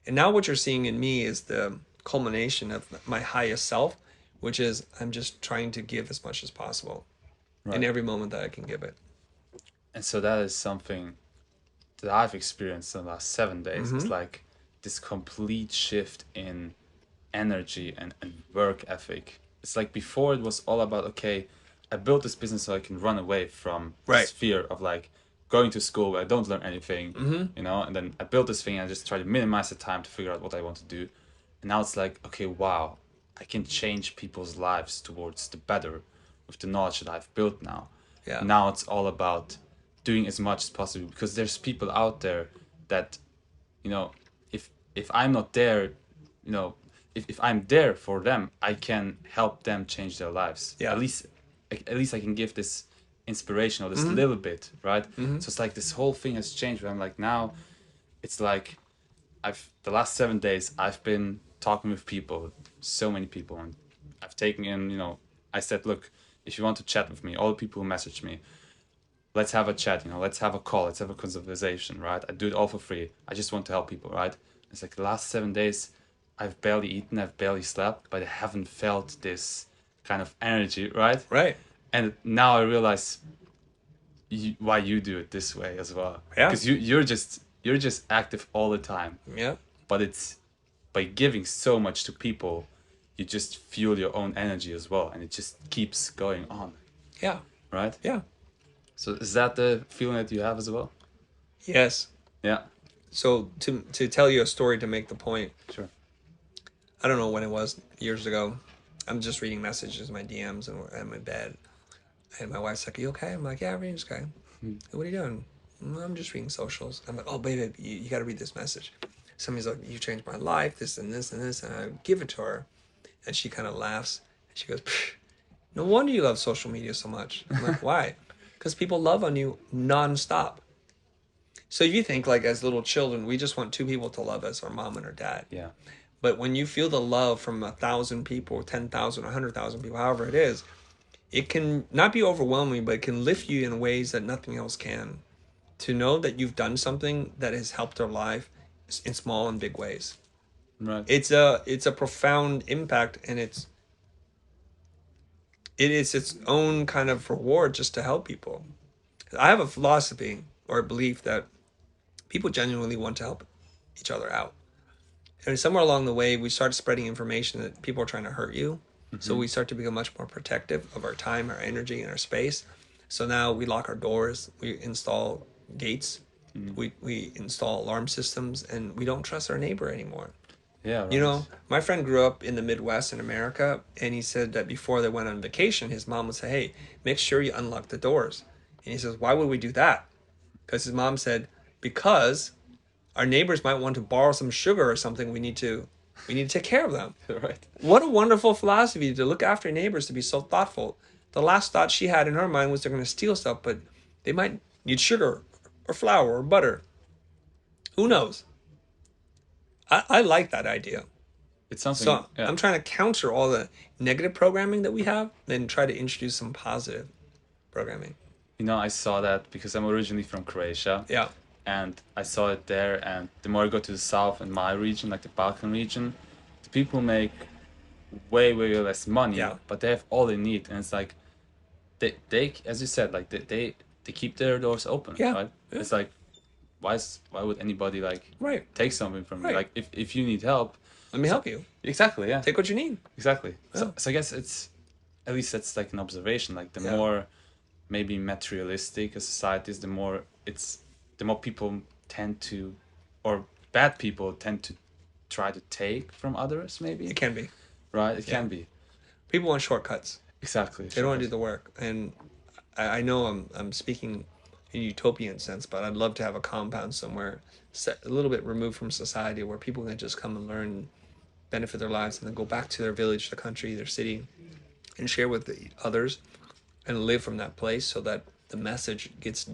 Speaker 2: And now what you're seeing in me is the culmination of my highest self, which is I'm just trying to give as much as possible in every moment that I can give it.
Speaker 1: And so that is something that I've experienced in the last 7 days. It's like this complete shift in energy and work ethic. It's like before it was all about, okay, I built this business so I can run away from this fear of like going to school where I don't learn anything, you know, and then I built this thing and I just try to minimize the time to figure out what I want to do. And now it's like, okay, wow, I can change people's lives towards the better with the knowledge that I've built now.
Speaker 2: Yeah.
Speaker 1: Now it's all about doing as much as possible because there's people out there that, you know, if I'm not there, you know, if I'm there for them, I can help them change their lives.
Speaker 2: Yeah.
Speaker 1: At least I can give this inspiration or this little bit, right? So it's like this whole thing has changed. Where I'm like now, it's like the last 7 days I've been talking with people, so many people, and I've taken in, you know, I said, look, if you want to chat with me, all the people who message me, let's have a chat, you know, let's have a call, let's have a conversation, right? I do it all for free. I just want to help people, right? It's like the last 7 days, I've barely eaten, I've barely slept, but I haven't felt this kind of energy, right?
Speaker 2: Right.
Speaker 1: And now I realize why you do it this way as well.
Speaker 2: Yeah.
Speaker 1: Because you're just active all the time.
Speaker 2: Yeah.
Speaker 1: But it's by giving so much to people, you just fuel your own energy as well, and it just keeps going on,
Speaker 2: Yeah.
Speaker 1: right?
Speaker 2: Yeah.
Speaker 1: So is that the feeling that you have as well?
Speaker 2: Yes.
Speaker 1: Yeah.
Speaker 2: So to tell you a story to make the point,
Speaker 1: Sure.
Speaker 2: I don't know when it was, years ago. I'm just reading messages in my DMs and I'm in bed. And my wife's like, "Are you okay?" I'm like, "Yeah, I'm reading this guy." "What are you doing?" I'm just reading socials." I'm like, "Oh, baby, you got to read this message." Somebody's like, "You changed my life, this and this and this." And I give it to her. And she kind of laughs. And she goes, "No wonder you love social media so much." I'm like, "Why?" "Because people love on you nonstop." So you think like as little children, we just want two people to love us, our mom and our dad.
Speaker 1: Yeah.
Speaker 2: But when you feel the love from 1,000 people, 10,000, 100,000 people, however it is, it can not be overwhelming, but it can lift you in ways that nothing else can. To know that you've done something that has helped their life in small and big ways.
Speaker 1: Right.
Speaker 2: It's a profound impact, and it is its own kind of reward just to help people. I have a philosophy or a belief that people genuinely want to help each other out. And somewhere along the way, we start spreading information that people are trying to hurt you. So we start to become much more protective of our time, our energy, and our space. So now we lock our doors, we install gates, we install alarm systems, and we don't trust our neighbor anymore.
Speaker 1: Yeah. Right.
Speaker 2: You know, my friend grew up in the Midwest in America, and he said that before they went on vacation, his mom would say, "Hey, make sure you unlock the doors." And he says, "Why would we do that?" Because his mom said, "Because our neighbors might want to borrow some sugar or something. We need to take care of them."
Speaker 1: Right.
Speaker 2: What a wonderful philosophy to look after your neighbors, to be so thoughtful. The last thought she had in her mind was they're going to steal stuff, but they might need sugar or flour or butter. Who knows? I like that idea.
Speaker 1: It's something.
Speaker 2: So
Speaker 1: Yeah.
Speaker 2: I'm trying to counter all the negative programming that we have, then try to introduce some positive programming.
Speaker 1: You know, I saw that because I'm originally from Croatia.
Speaker 2: Yeah.
Speaker 1: And I saw it there. And the more I go to the south in my region, like the Balkan region, the people make way less money,
Speaker 2: Yeah.
Speaker 1: but they have all they need, and it's like they as you said, like they keep their doors open,
Speaker 2: Yeah.
Speaker 1: right?
Speaker 2: Yeah.
Speaker 1: It's like why would anybody like
Speaker 2: Right.
Speaker 1: take something from you?
Speaker 2: Right.
Speaker 1: Like if you need help,
Speaker 2: Let me
Speaker 1: so,
Speaker 2: help you.
Speaker 1: exactly, yeah,
Speaker 2: Take what you need.
Speaker 1: exactly.
Speaker 2: Yeah.
Speaker 1: So I guess it's at least that's like an observation. Like the
Speaker 2: Yeah.
Speaker 1: more maybe materialistic a society is, the more people tend to, or bad people tend to try to take from others. Maybe
Speaker 2: It can be.
Speaker 1: right. It
Speaker 2: Yeah.
Speaker 1: can be
Speaker 2: People want shortcuts.
Speaker 1: exactly.
Speaker 2: They don't want to do the work. And I know I'm speaking in utopian sense, but I'd love to have a compound somewhere set a little bit removed from society where people can just come and learn, benefit their lives, and then go back to their village, their country, their city, and share with the others and live from that place so that the message gets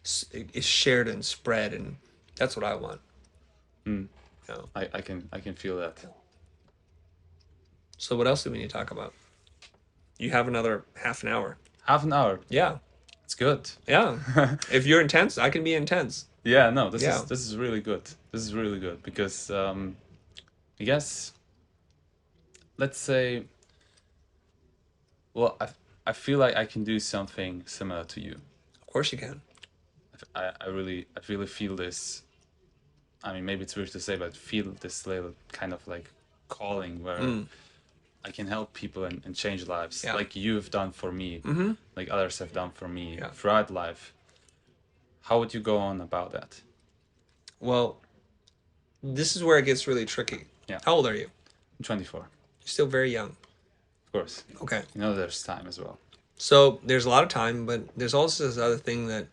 Speaker 2: is shared and spread. And that's what I want.
Speaker 1: Mm.
Speaker 2: You know?
Speaker 1: I can feel that.
Speaker 2: So what else do we need to talk about? You have another half an hour.
Speaker 1: Half an hour.
Speaker 2: Yeah.
Speaker 1: It's good.
Speaker 2: Yeah. If you're intense, I can be intense.
Speaker 1: Yeah, no, this
Speaker 2: Yeah.
Speaker 1: is really good. This is really good because I guess let's say, well, I feel like I can do something similar to you.
Speaker 2: Of course you can.
Speaker 1: I really feel this. I mean, maybe it's weird to say, but feel this little kind of like calling where I can help people and change lives,
Speaker 2: Yeah.
Speaker 1: like you've done for me, like others have done for me
Speaker 2: Yeah.
Speaker 1: throughout life. How would you go on about that?
Speaker 2: Well, this is where it gets really tricky.
Speaker 1: Yeah.
Speaker 2: How old are you?
Speaker 1: I'm 24, of
Speaker 2: You're still very young.
Speaker 1: course.
Speaker 2: Okay.
Speaker 1: You know, there's time as well.
Speaker 2: So there's a lot of time, but there's also this other thing that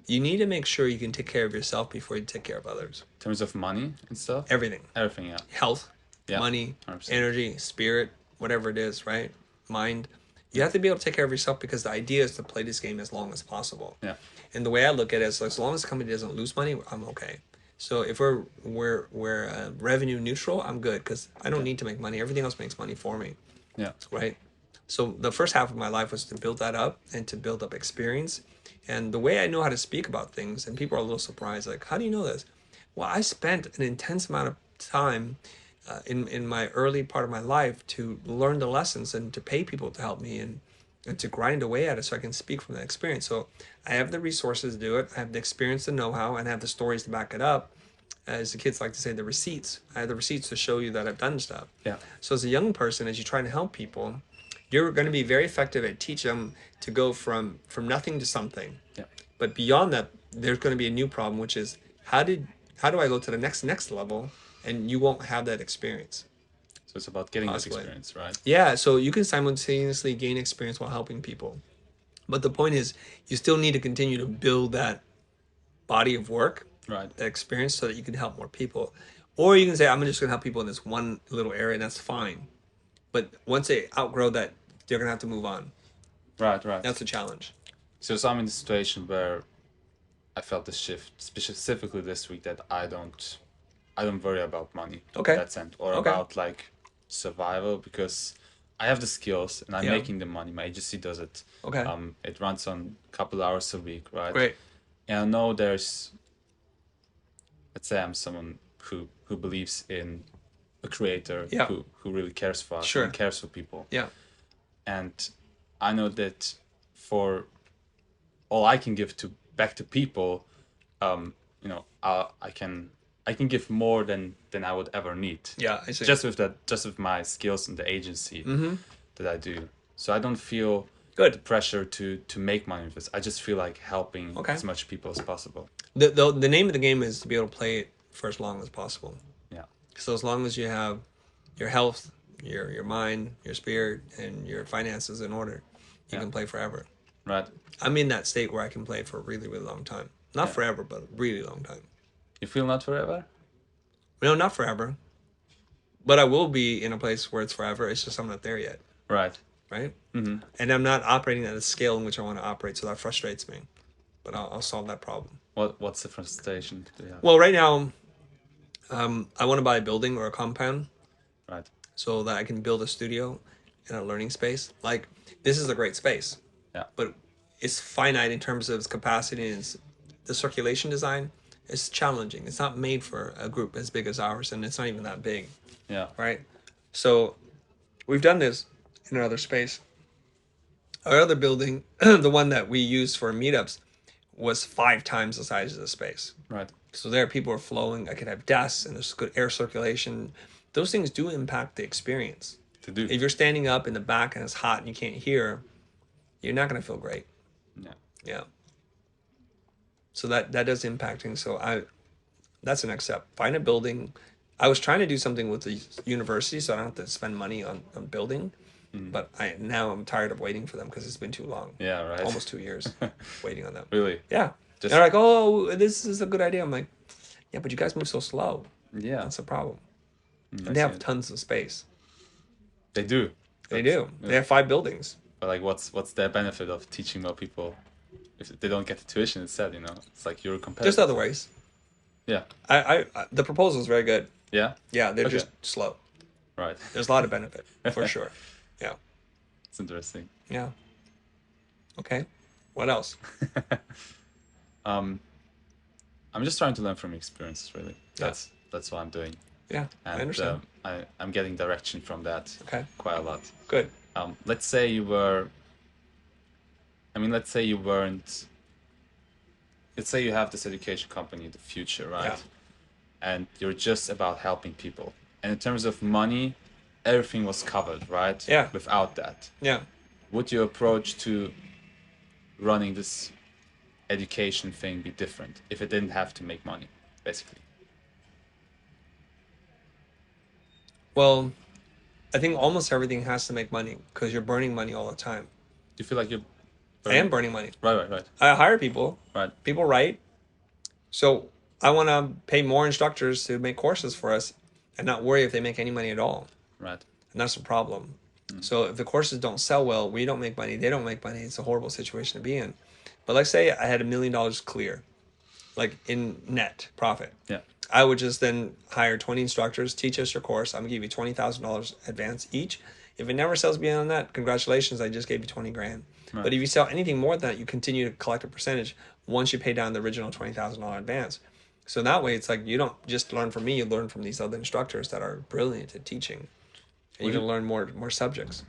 Speaker 2: you need to make sure you can take care of yourself before you take care of others.
Speaker 1: In terms of money and stuff?
Speaker 2: Everything.
Speaker 1: Everything, yeah.
Speaker 2: Health,
Speaker 1: Yeah,
Speaker 2: money,
Speaker 1: 100%.
Speaker 2: energy, spirit, whatever it is, right? Mind. You have to be able to take care of yourself because the idea is to play this game as long as possible.
Speaker 1: Yeah.
Speaker 2: And the way I look at it is, as long as the company doesn't lose money, I'm okay. So if we're revenue neutral, I'm good because I don't need to make money. Everything else makes money for me,
Speaker 1: Yeah.
Speaker 2: right? So the first half of my life was to build that up and to build up experience. And the way I know how to speak about things, and people are a little surprised, like, how do you know this? Well, I spent an intense amount of time in my early part of my life to learn the lessons and to pay people to help me and to grind away at it so I can speak from that experience. So I have the resources to do it. I have the experience, the know-how, and I have the stories to back it up. As the kids like to say, the receipts. I have the receipts to show you that I've done stuff.
Speaker 1: Yeah.
Speaker 2: So as a young person, as you're trying to help people, you're going to be very effective at teach them to go from nothing to something.
Speaker 1: Yeah.
Speaker 2: But beyond that, there's going to be a new problem, which is how do I go to the next level, and you won't have that experience.
Speaker 1: So it's about getting that
Speaker 2: Possibly.
Speaker 1: experience, right?
Speaker 2: Yeah, so you can simultaneously gain experience while helping people. But the point is, you still need to continue to build that body of work,
Speaker 1: Right.
Speaker 2: that experience, so that you can help more people. Or you can say, I'm just going to help people in this one little area, and that's fine. But once they outgrow that, they're going to have to move on.
Speaker 1: Right.
Speaker 2: That's a challenge.
Speaker 1: So I'm in a situation where I felt this shift, specifically this week, that I don't worry about money.
Speaker 2: Okay.
Speaker 1: In that sense, or
Speaker 2: Okay.
Speaker 1: about like survival, because I have the skills and I'm
Speaker 2: Yeah.
Speaker 1: making the money. My agency does it.
Speaker 2: Okay.
Speaker 1: It runs on a couple hours a week, right?
Speaker 2: Great.
Speaker 1: And I know let's say I'm someone who believes in a creator,
Speaker 2: Yeah.
Speaker 1: who really cares for us,
Speaker 2: Sure.
Speaker 1: and cares for people.
Speaker 2: Yeah.
Speaker 1: And I know that for all I can give back to people, you know, I can give more than I would ever need.
Speaker 2: Yeah, I see.
Speaker 1: Just with my skills and the agency that I do. So I don't feel
Speaker 2: Good.
Speaker 1: the pressure to make money with this. I just feel like helping
Speaker 2: Okay.
Speaker 1: as much people as possible.
Speaker 2: The name of the game is to be able to play it for as long as possible.
Speaker 1: Yeah.
Speaker 2: So as long as you have your health, your mind, your spirit, and your finances in order, you can play forever.
Speaker 1: Right.
Speaker 2: I'm in that state where I can play for a really, really long time. Not forever, but a really long time.
Speaker 1: You feel not forever?
Speaker 2: No, not forever. But I will be in a place where it's forever. It's just I'm not there yet.
Speaker 1: Right.
Speaker 2: Right? Mm-hmm. And I'm not operating at a scale in which I want to operate, so that frustrates me. But I'll solve that problem.
Speaker 1: What's the frustration do you have?
Speaker 2: Well, right now, I want to buy a building or a compound
Speaker 1: Right.
Speaker 2: so that I can build a studio and a learning space. Like, this is a great space.
Speaker 1: Yeah.
Speaker 2: But it's finite in terms of its capacity and the circulation design is challenging. It's not made for a group as big as ours, and it's not even that big,
Speaker 1: Yeah.
Speaker 2: right? So We've done this in another space. Our other building, the one that we used for meetups, was 5 times the size of the space.
Speaker 1: Right.
Speaker 2: So there, people are flowing. I could have desks, and there's good air circulation. Those things do impact the experience.
Speaker 1: To do.
Speaker 2: If you're standing up in the back and it's hot and you can't hear, you're not going to feel great.
Speaker 1: Yeah.
Speaker 2: Yeah. So that does impact things. So that's the next step. Find a building. I was trying to do something with the university, so I don't have to spend money on building. But now I'm tired of waiting for them because it's been too long.
Speaker 1: Yeah, right.
Speaker 2: Almost 2 years waiting on them.
Speaker 1: Really?
Speaker 2: Yeah.
Speaker 1: Just-
Speaker 2: They're like, oh, this is a good idea. I'm like, yeah, but you guys move so slow.
Speaker 1: Yeah.
Speaker 2: That's the problem.
Speaker 1: I
Speaker 2: And they have
Speaker 1: see it.
Speaker 2: tons of space.
Speaker 1: They do.
Speaker 2: They do. They have 5 buildings.
Speaker 1: But like, what's the benefit of teaching more people if they don't get the tuition instead? You know, it's like you're competitive.
Speaker 2: There's other ways.
Speaker 1: Yeah.
Speaker 2: I the proposal is very good.
Speaker 1: Yeah.
Speaker 2: Yeah, they're
Speaker 1: Okay.
Speaker 2: just slow.
Speaker 1: Right.
Speaker 2: There's a lot of benefit for sure. Yeah.
Speaker 1: It's interesting.
Speaker 2: Yeah. Okay. What else?
Speaker 1: I'm just trying to learn from experiences, really.
Speaker 2: Yeah.
Speaker 1: That's what I'm doing.
Speaker 2: Yeah,
Speaker 1: And
Speaker 2: I understand.
Speaker 1: I'm getting direction from that
Speaker 2: Okay.
Speaker 1: quite a lot.
Speaker 2: Good.
Speaker 1: Let's say you were. Let's say you weren't. Let's say you have this education company, the Future, right?
Speaker 2: Yeah.
Speaker 1: And you're just about helping people. And in terms of money, everything was covered, right?
Speaker 2: Yeah.
Speaker 1: Without that,
Speaker 2: Yeah.
Speaker 1: would your approach to running this education thing be different if it didn't have to make money, basically?
Speaker 2: Well, I think almost everything has to make money because you're burning money all the time.
Speaker 1: Do you feel like you're?
Speaker 2: I am burning money.
Speaker 1: Right.
Speaker 2: I hire people.
Speaker 1: Right.
Speaker 2: People write. So I want to pay more instructors to make courses for us and not worry if they make any money at all.
Speaker 1: Right.
Speaker 2: And that's the problem. So if the courses don't sell well, we don't make money, they don't make money. It's a horrible situation to be in. But let's say I had $1 million clear, like in net profit.
Speaker 1: Yeah.
Speaker 2: I would just then hire 20 instructors, teach us your course. I'm gonna give you $20,000 advance each. If it never sells beyond that, congratulations, I just gave you 20 grand.
Speaker 1: Right.
Speaker 2: But if you sell anything more than that, you continue to collect a percentage once you pay down the original $20,000 advance. So that way, it's like you don't just learn from me, you learn from these other instructors that are brilliant at teaching. And you can learn more subjects.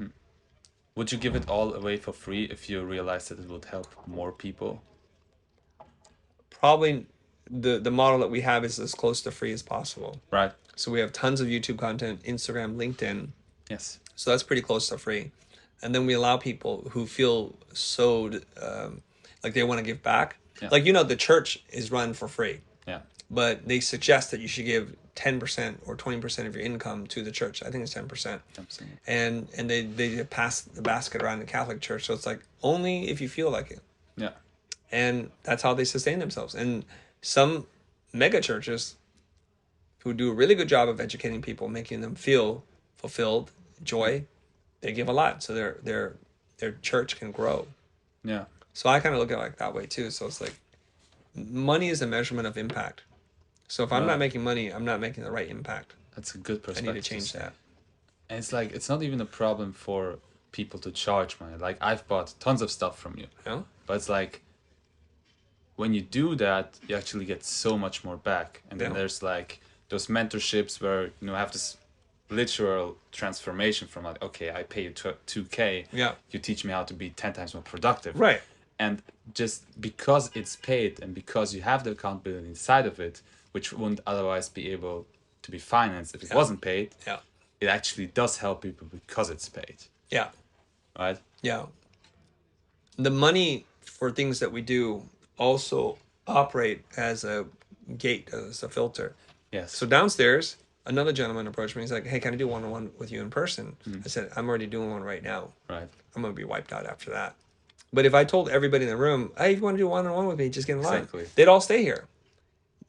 Speaker 1: Would you give it all away for free if you realized that it would help more people?
Speaker 2: Probably the model that we have is as close to free as possible.
Speaker 1: Right.
Speaker 2: So we have tons of YouTube content, Instagram, LinkedIn.
Speaker 1: Yes.
Speaker 2: So that's pretty close to free. And then we allow people who feel so like they want to give back.
Speaker 1: Yeah.
Speaker 2: Like, the church is run for free,
Speaker 1: Yeah.
Speaker 2: but they suggest that you should give 10% or 20% of your income to the church. I think it's 10%.
Speaker 1: Absolutely.
Speaker 2: And they pass the basket around the Catholic Church. So it's like only if you feel like it.
Speaker 1: Yeah.
Speaker 2: And that's how they sustain themselves. And some mega churches who do a really good job of educating people, making them feel fulfilled, joy, they give a lot. So their church can grow.
Speaker 1: Yeah.
Speaker 2: So I kind of look at it like that way too. So it's like money is a measurement of impact. So if I'm not making money, I'm not making the right impact.
Speaker 1: That's a good
Speaker 2: I
Speaker 1: perspective.
Speaker 2: need to change that.
Speaker 1: And it's like, it's not even a problem for people to charge money. Like, I've bought tons of stuff from you.
Speaker 2: Yeah.
Speaker 1: But it's like, when you do that, you actually get so much more back. And then
Speaker 2: Yeah.
Speaker 1: there's like those mentorships where, have this literal transformation from like, okay, I pay you 2K.
Speaker 2: Yeah.
Speaker 1: You teach me how to be 10 times more productive.
Speaker 2: Right.
Speaker 1: And just because it's paid and because you have the accountability inside of it, which wouldn't otherwise be able to be financed if it wasn't paid,
Speaker 2: Yeah.
Speaker 1: it actually does help people because it's paid,
Speaker 2: Yeah.
Speaker 1: right?
Speaker 2: Yeah. The money for things that we do also operate as a gate, as a filter.
Speaker 1: Yes.
Speaker 2: So downstairs, another gentleman approached me. He's like, hey, can I do one-on-one with you in person? I said, I'm already doing one right now.
Speaker 1: Right.
Speaker 2: I'm going to be wiped out after that. But if I told everybody in the room, hey, if you want to do one-on-one with me, just get in line.
Speaker 1: Exactly.
Speaker 2: They'd all stay here.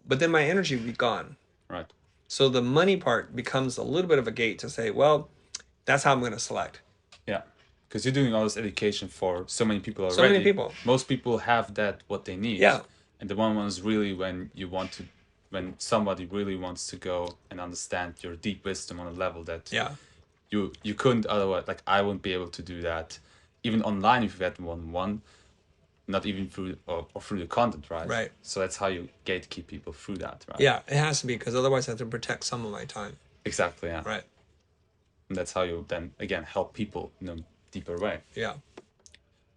Speaker 2: But then my energy would be gone.
Speaker 1: Right.
Speaker 2: So the money part becomes a little bit of a gate to say, well, that's how I'm going to select.
Speaker 1: Yeah. Because you're doing all this education for so many people already.
Speaker 2: So many people.
Speaker 1: Most people have that, what they need.
Speaker 2: Yeah.
Speaker 1: And the one was really when somebody really wants to go and understand your deep wisdom on a level that
Speaker 2: Yeah.
Speaker 1: you couldn't otherwise, like I wouldn't be able to do that even online if you had one-on-one, not even through or through the content, right?
Speaker 2: Right.
Speaker 1: So that's how you gatekeep people through that, right?
Speaker 2: Yeah, it has to be because otherwise I have to protect some of my time.
Speaker 1: Exactly, yeah.
Speaker 2: Right.
Speaker 1: And that's how you then again help people in a deeper way.
Speaker 2: Yeah.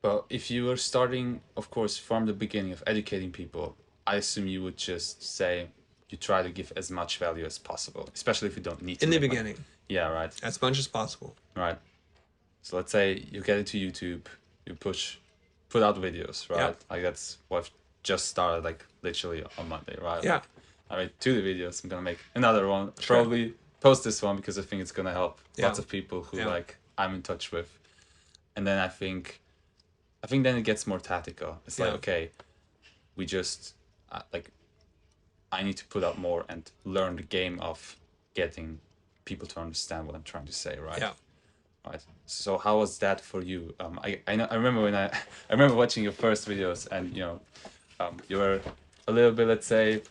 Speaker 1: Well, if you were starting, of course, from the beginning of educating people, I assume you would just say you try to give as much value as possible, especially if you don't need to.
Speaker 2: In the
Speaker 1: make money.
Speaker 2: beginning,
Speaker 1: Yeah, right.
Speaker 2: as much as possible.
Speaker 1: Right. So let's say you get into YouTube, you put out videos, right?
Speaker 2: Yeah.
Speaker 1: Like that's what I've just started, like literally on Monday, right?
Speaker 2: Yeah.
Speaker 1: Like, I made 2 videos. I'm gonna make another one.
Speaker 2: Sure.
Speaker 1: Probably post this one because I think it's gonna help lots
Speaker 2: Yeah.
Speaker 1: of people who
Speaker 2: Yeah.
Speaker 1: like I'm in touch with. And then I think then it gets more tactical. It's like,
Speaker 2: Yeah.
Speaker 1: okay, we just like I need to put out more and learn the game of getting people to understand what I'm trying to say, right?
Speaker 2: Yeah.
Speaker 1: Right. So how was that for you? I know I remember when I remember watching your first videos, and you were a little bit, let's say,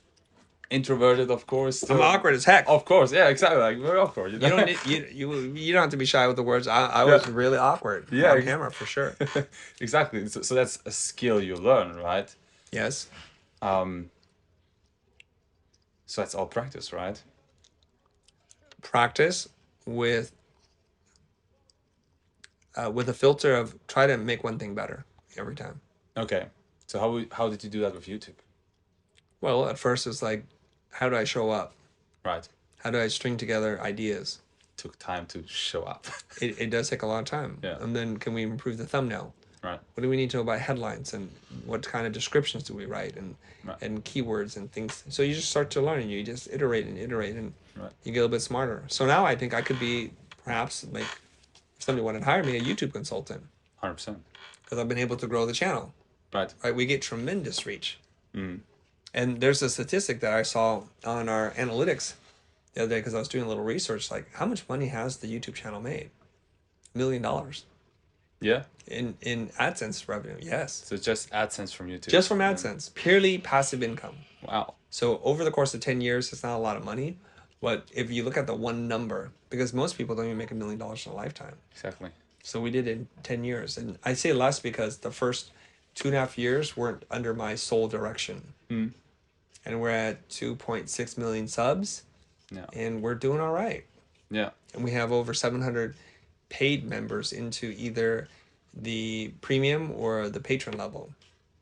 Speaker 1: introverted, of course.
Speaker 2: I'm awkward as heck.
Speaker 1: Of course, yeah, exactly. Like very awkward.
Speaker 2: You don't need, you don't have to be shy with the words. I was really awkward on camera for sure.
Speaker 1: Exactly. So that's a skill you learn, right?
Speaker 2: Yes.
Speaker 1: So that's all practice, right?
Speaker 2: Practice with a filter of try to make one thing better every time.
Speaker 1: Okay. So how did you do that with YouTube?
Speaker 2: Well, at first it's like, how do I show up?
Speaker 1: Right.
Speaker 2: How do I string together ideas?
Speaker 1: Took time to show up.
Speaker 2: It does take a lot of time.
Speaker 1: Yeah.
Speaker 2: And then can we improve the thumbnail?
Speaker 1: Right.
Speaker 2: What do we need to know about headlines, and what kind of descriptions do we write, and
Speaker 1: Right.
Speaker 2: and keywords and things. So you just start to learn, and you just iterate and
Speaker 1: Right.
Speaker 2: you get a little bit smarter. So now I think I could be perhaps, like, if somebody wanted to hire me, a YouTube consultant,
Speaker 1: 100%.
Speaker 2: because I've been able to grow the channel.
Speaker 1: Right.
Speaker 2: Right, we get tremendous reach.
Speaker 1: Mm.
Speaker 2: And there's a statistic that I saw on our analytics the other day, because I was doing a little research, like, how much money has the YouTube channel made? $1 million
Speaker 1: Yeah.
Speaker 2: in AdSense revenue. Yes.
Speaker 1: So just AdSense from YouTube.
Speaker 2: Just from AdSense, purely passive income.
Speaker 1: Wow.
Speaker 2: So over the course of 10 years, it's not a lot of money. But if you look at the one number, because most people don't even make $1 million in a lifetime.
Speaker 1: Exactly.
Speaker 2: So we did it in 10 years. And I say less because the first 2.5 years weren't under my sole direction.
Speaker 1: Mm.
Speaker 2: And we're at 2.6 million subs.
Speaker 1: Yeah.
Speaker 2: And we're doing all right.
Speaker 1: Yeah.
Speaker 2: And we have over 700 paid members into either the premium or the patron level.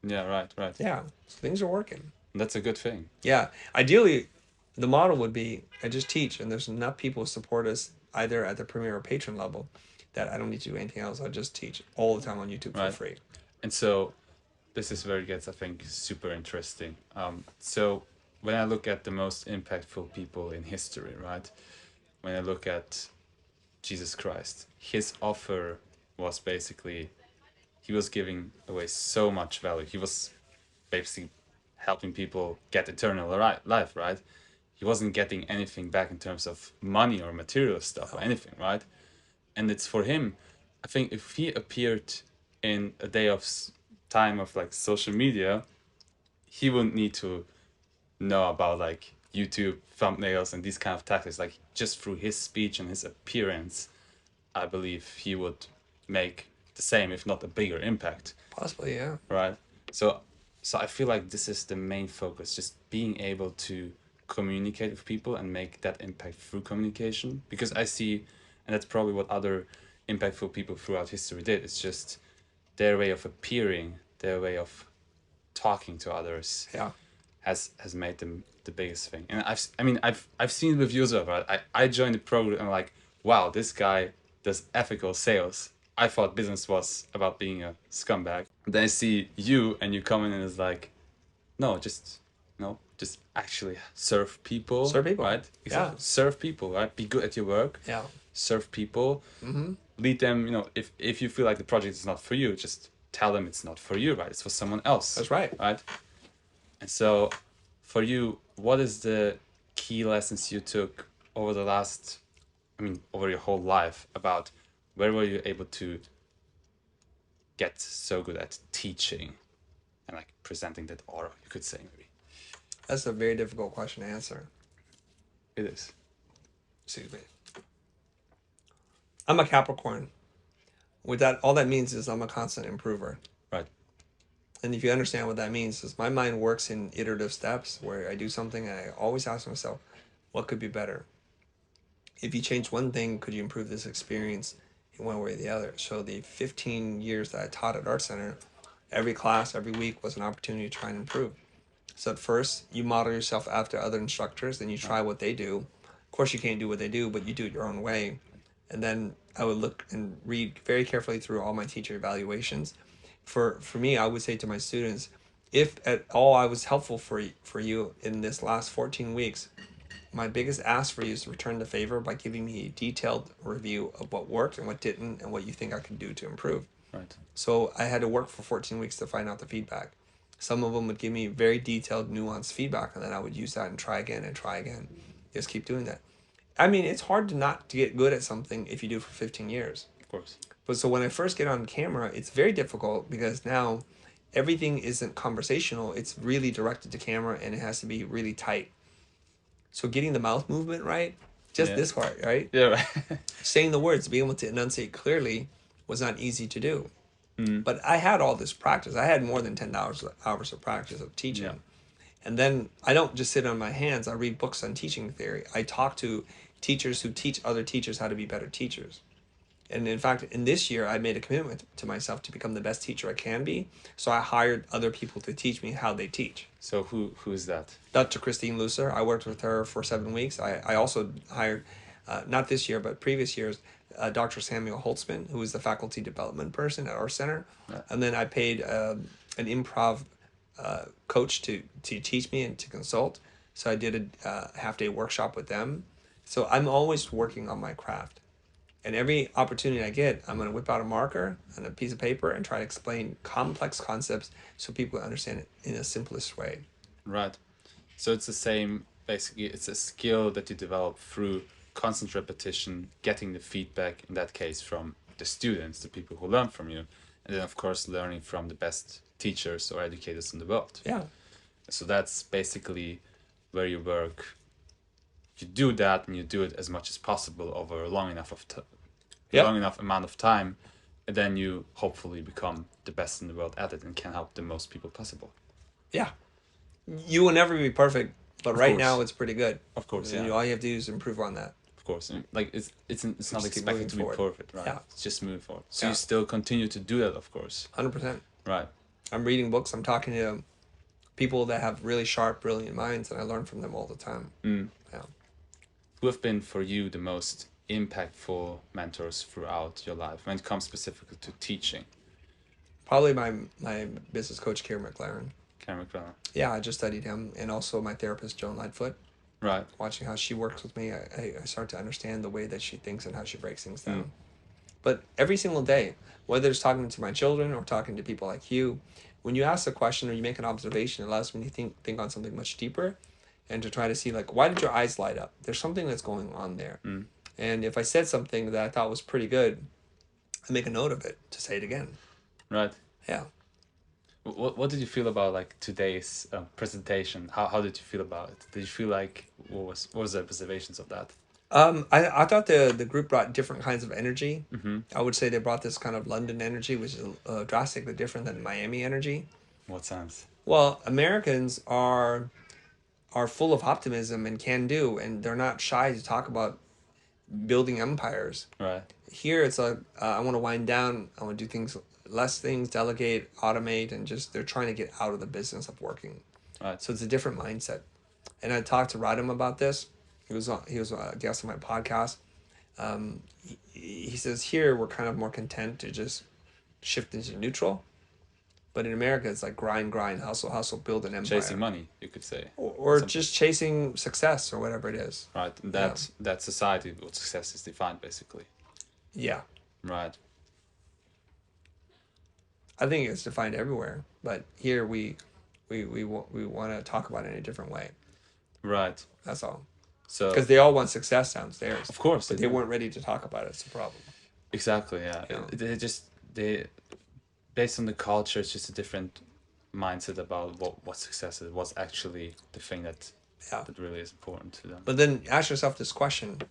Speaker 1: Yeah. Right. Right.
Speaker 2: Yeah. So things are working.
Speaker 1: That's a good thing.
Speaker 2: Yeah. Ideally, the model would be I just teach, and there's enough people who support us either at the premier or patron level that I don't need to do anything else. I just teach all the time on YouTube
Speaker 1: Right.
Speaker 2: for free.
Speaker 1: And so this is where it gets, I think, super interesting. So when I look at the most impactful people in history, right? When I look at Jesus Christ, his offer was basically, he was giving away so much value. He was basically helping people get eternal life, right? He wasn't getting anything back in terms of money or material stuff or anything, right? And it's for him, I think if he appeared in a day of time of like social media, he wouldn't need to know about like YouTube thumbnails and these kind of tactics. Like just through his speech and his appearance, I believe he would make the same, if not a bigger impact.
Speaker 2: Possibly, yeah.
Speaker 1: Right. So I feel like this is the main focus, just being able to communicate with people and make that impact through communication. Because I see, and that's probably what other impactful people throughout history did, it's just their way of appearing, their way of talking to others,
Speaker 2: Yeah.
Speaker 1: has made them the biggest thing. And I've seen it with you as well, right? I joined the program and I'm like, wow, this guy does ethical sales. I thought business was about being a scumbag. Then I see you and you come in and it's like, no, just actually serve people.
Speaker 2: Serve people.
Speaker 1: Right? Exactly.
Speaker 2: Yeah.
Speaker 1: Serve people, right? Be good at your work.
Speaker 2: Yeah.
Speaker 1: Serve people.
Speaker 2: Mm-hmm.
Speaker 1: Lead them, if you feel like the project is not for you, just tell them it's not for you, right? It's for someone else.
Speaker 2: That's right.
Speaker 1: Right? And so for you, what is the key lessons you took over over your whole life about where were you able to get so good at teaching and like presenting that aura, you could say maybe?
Speaker 2: That's a very difficult question to answer.
Speaker 1: It is.
Speaker 2: Excuse me. I'm a Capricorn. With that, all that means is I'm a constant improver.
Speaker 1: Right.
Speaker 2: And if you understand what that means, is my mind works in iterative steps where I do something and I always ask myself, what could be better? if you change one thing, could you improve this experience in one way or the other? So the 15 years that I taught at Art Center, every class, every week was an opportunity to try and improve. So at first, you model yourself after other instructors, then you try what they do. Of course, you can't do what they do, but you do it your own way. And then I would look and read very carefully through all my teacher evaluations. For me, I would say to my students, if at all I was helpful for you in this last 14 weeks, my biggest ask for you is to return the favor by giving me a detailed review of what worked and what didn't and what you think I can do to improve.
Speaker 1: Right.
Speaker 2: So I had to work for 14 weeks to find out the feedback. Some of them would give me very detailed, nuanced feedback, and then I would use that and try again and try again. Just keep doing that. I mean, it's hard to not to get good at something if you do it for 15 years.
Speaker 1: Of course.
Speaker 2: But so when I first get on camera, it's very difficult because now everything isn't conversational. It's really directed to camera and it has to be really tight. So getting the mouth movement right, just this part, right?
Speaker 1: Yeah, right.
Speaker 2: Saying the words, being able to enunciate clearly was not easy to do. But I had all this practice. I had more than 10 hours of practice of teaching.
Speaker 1: Yeah.
Speaker 2: And then I don't just sit on my hands. I read books on teaching theory. I talk to teachers who teach other teachers how to be better teachers. And in fact, in this year, I made a commitment to myself to become the best teacher I can be. So I hired other people to teach me how they teach.
Speaker 1: So who is that?
Speaker 2: Dr. Christine Lucer. I worked with her for 7 weeks. I also hired, not this year, but previous years, Dr. Samuel Holtzman, who is the faculty development person at our center.
Speaker 1: Yeah.
Speaker 2: And then I paid an improv coach to teach me and to consult. So I did a half-day workshop with them. So I'm always working on my craft. And every opportunity I get, I'm going to whip out a marker and a piece of paper and try to explain complex concepts so people understand it in the simplest way.
Speaker 1: Right. So it's the same, basically, it's a skill that you develop through constant repetition, getting the feedback, in that case, from the students, the people who learn from you, and then, of course, learning from the best teachers or educators in the world.
Speaker 2: Yeah.
Speaker 1: So that's basically where you work. You do that, and you do it as much as possible over a long enough long enough amount of time, and then you hopefully become the best in the world at it and can help the most people possible.
Speaker 2: Yeah. You will never be perfect, but
Speaker 1: Of
Speaker 2: right
Speaker 1: course.
Speaker 2: now it's pretty good.
Speaker 1: Of course,
Speaker 2: And
Speaker 1: yeah.
Speaker 2: all you have to do is improve on that.
Speaker 1: Of course, and like it's not
Speaker 2: Just keep
Speaker 1: expected
Speaker 2: moving
Speaker 1: to be
Speaker 2: forward.
Speaker 1: perfect, right?
Speaker 2: Yeah.
Speaker 1: It's just moving forward. So
Speaker 2: Yeah.
Speaker 1: you still continue to do that, of course,
Speaker 2: 100%.
Speaker 1: right?
Speaker 2: I'm reading books. I'm talking to people that have really sharp, brilliant minds, and I learn from them all the time. Yeah.
Speaker 1: Who have been for you the most impactful mentors throughout your life when it comes specifically to teaching?
Speaker 2: Probably my business coach, Kieran McLaren.
Speaker 1: Karen McLaren.
Speaker 2: Yeah, I just studied him, and also my therapist, Joan Lightfoot.
Speaker 1: Right.
Speaker 2: Watching how she works with me, I start to understand the way that she thinks and how she breaks things down. But every single day, whether it's talking to my children or talking to people like you, when you ask a question or you make an observation, it allows me to think on something much deeper and to try to see, like, why did your eyes light up? There's something that's going on there. And if I said something that I thought was pretty good, I make a note of it to say it again.
Speaker 1: Right.
Speaker 2: Yeah.
Speaker 1: What did you feel about like today's presentation? How did you feel about it? Did you feel like what was the observations of that?
Speaker 2: I thought the group brought different kinds of energy. I would say they brought this kind of London energy, which is drastically different than Miami energy.
Speaker 1: What sense?
Speaker 2: Well, Americans are full of optimism and can do, and they're not shy to talk about building empires.
Speaker 1: Right.
Speaker 2: Here it's like I want to wind down. I want to do less things, delegate, automate, and just they're trying to get out of the business of working.
Speaker 1: Right.
Speaker 2: So it's a different mindset. And I talked to Radham about this. He was a guest on my podcast. He says here we're kind of more content to just shift into neutral. But in America, it's like grind, hustle, build an empire.
Speaker 1: Chasing money, you could say.
Speaker 2: Or just chasing success or whatever it is.
Speaker 1: Right. And that society, what success is defined, basically.
Speaker 2: Yeah.
Speaker 1: Right.
Speaker 2: I think it's defined everywhere. But here we want to talk about it in a different way.
Speaker 1: Right.
Speaker 2: That's all.
Speaker 1: So
Speaker 2: because they all want success downstairs.
Speaker 1: Of course.
Speaker 2: But they weren't ready to talk about it. It's a problem.
Speaker 1: Exactly, yeah. They based on the culture, it's just a different mindset about what success is, what's actually the thing that really is important to them.
Speaker 2: But then ask yourself this question: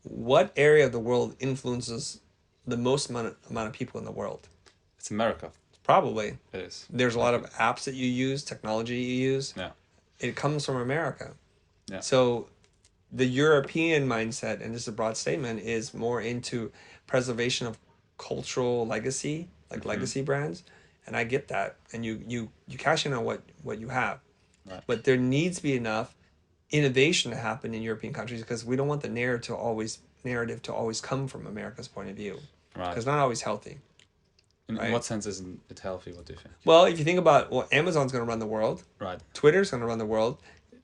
Speaker 2: what area of the world influences the most amount of people in the world?
Speaker 1: It's America.
Speaker 2: Probably.
Speaker 1: It is.
Speaker 2: There's a lot of apps that you use, technology you use.
Speaker 1: Yeah.
Speaker 2: It comes from America.
Speaker 1: Yeah.
Speaker 2: So the European mindset, and this is a broad statement, is more into preservation of cultural legacy, like legacy brands. And I get that. And you cash in on what you have.
Speaker 1: Right.
Speaker 2: But there needs to be enough innovation to happen in European countries, because we don't want the narrative to always come from America's point of view.
Speaker 1: Right.
Speaker 2: Because it's not always healthy.
Speaker 1: In
Speaker 2: Right.
Speaker 1: what sense isn't it healthy? What do you think?
Speaker 2: Well, if you think about, well, Amazon's going to run the world.
Speaker 1: Right.
Speaker 2: Twitter's going to run the world.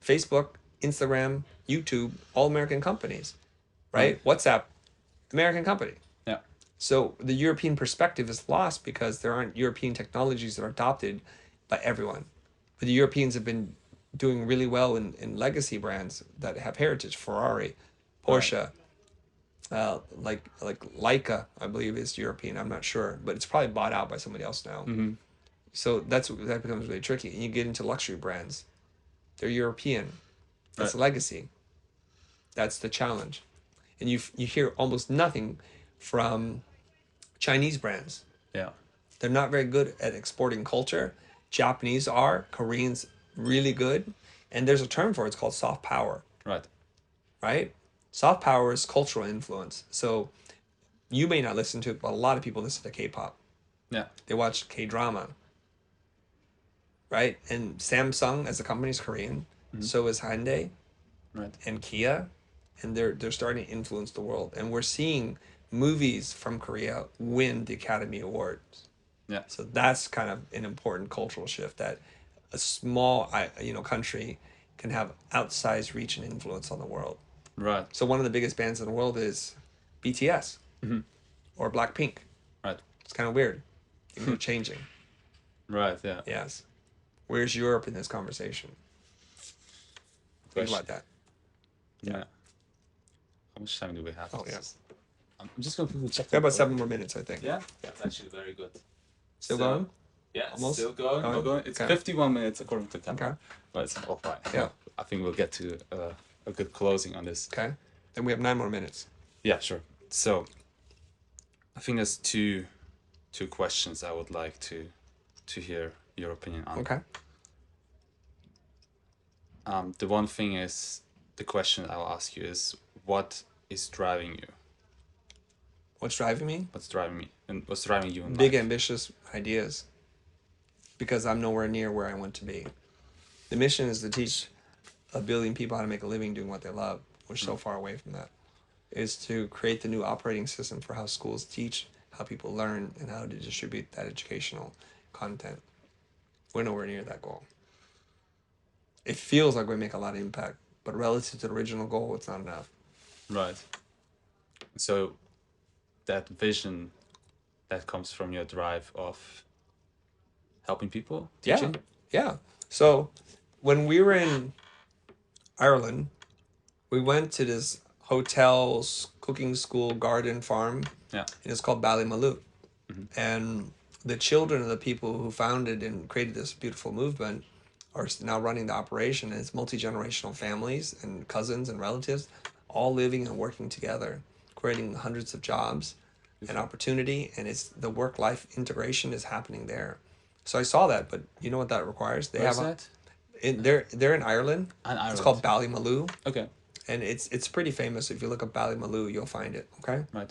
Speaker 2: Facebook, Instagram, YouTube, all American companies. Right? WhatsApp, American company.
Speaker 1: Yeah.
Speaker 2: So the European perspective is lost because there aren't European technologies that are adopted by everyone. But the Europeans have been doing really well in legacy brands that have heritage. Ferrari, Porsche, like Leica, I believe is European. I'm not sure, but it's probably bought out by somebody else now.
Speaker 1: Mm-hmm.
Speaker 2: So that becomes really tricky. And you get into luxury brands, they're European. That's legacy. That's the challenge. And you hear almost nothing from Chinese brands.
Speaker 1: Yeah.
Speaker 2: They're not very good at exporting culture. Japanese are, Koreans really good. And there's a term for it, it's called soft power.
Speaker 1: Right.
Speaker 2: Right? Soft power is cultural influence. So you may not listen to it, but a lot of people listen to K-pop.
Speaker 1: Yeah.
Speaker 2: They watch K-drama. Right? And Samsung as a company is Korean. So is Hyundai.
Speaker 1: Right.
Speaker 2: And Kia. And they're starting to influence the world. And we're seeing movies from Korea win the Academy Awards.
Speaker 1: Yeah.
Speaker 2: So that's kind of an important cultural shift, that a small country can have outsized reach and influence on the world.
Speaker 1: Right.
Speaker 2: So one of the biggest bands in the world is BTS or Blackpink.
Speaker 1: Right.
Speaker 2: It's kind of weird. Things are changing.
Speaker 1: Right. Yeah.
Speaker 2: Yes. Where's Europe in this conversation? Think about that.
Speaker 1: Yeah. How much time do we have?
Speaker 2: Oh, yeah.
Speaker 1: I'm just going to quickly check.
Speaker 2: We have about 7 more minutes, I think.
Speaker 1: Yeah. That's actually very good.
Speaker 2: Still going?
Speaker 1: Yeah.
Speaker 2: Almost?
Speaker 1: Still going.
Speaker 2: Going?
Speaker 1: Going. It's
Speaker 2: Okay.
Speaker 1: 51 minutes according to camera.
Speaker 2: Okay.
Speaker 1: But it's all fine.
Speaker 2: Yeah.
Speaker 1: I think we'll get to a good closing on this.
Speaker 2: Okay. Then we have 9 more minutes.
Speaker 1: Yeah, sure. So, I think there's two questions I would like to hear your opinion on.
Speaker 2: Okay.
Speaker 1: The one thing is, the question I'll ask you is, what is driving you?
Speaker 2: What's driving me?
Speaker 1: What's driving me? And what's driving you in
Speaker 2: Big
Speaker 1: life?
Speaker 2: ambitious ideas. Because I'm nowhere near where I want to be. The mission is to teach 1 billion people how to make a living doing what they love. We're so far away from that. Is to create the new operating system for how schools teach, how people learn, and how to distribute that educational content. We're nowhere near that goal. It feels like we make a lot of impact, but relative to the original goal, it's not enough.
Speaker 1: Right. So, that vision that comes from your drive of helping people, teaching?
Speaker 2: Yeah. So, when we were in Ireland, we went to this hotel's cooking school garden farm.
Speaker 1: Yeah.
Speaker 2: And it's called Ballymaloot. And the children of the people who founded and created this beautiful movement are now running the operation. And it's multi-generational families and cousins and relatives all living and working together, creating hundreds of jobs and opportunity. And it's the work-life integration is happening there. So I saw that, but you know what that requires? They
Speaker 1: Where's
Speaker 2: have
Speaker 1: that?
Speaker 2: they're in Ireland.
Speaker 1: In Ireland.
Speaker 2: It's called Ballymaloot.
Speaker 1: Okay.
Speaker 2: And it's pretty famous. If you look up Ballymaloot, you'll find it. Okay.
Speaker 1: Right.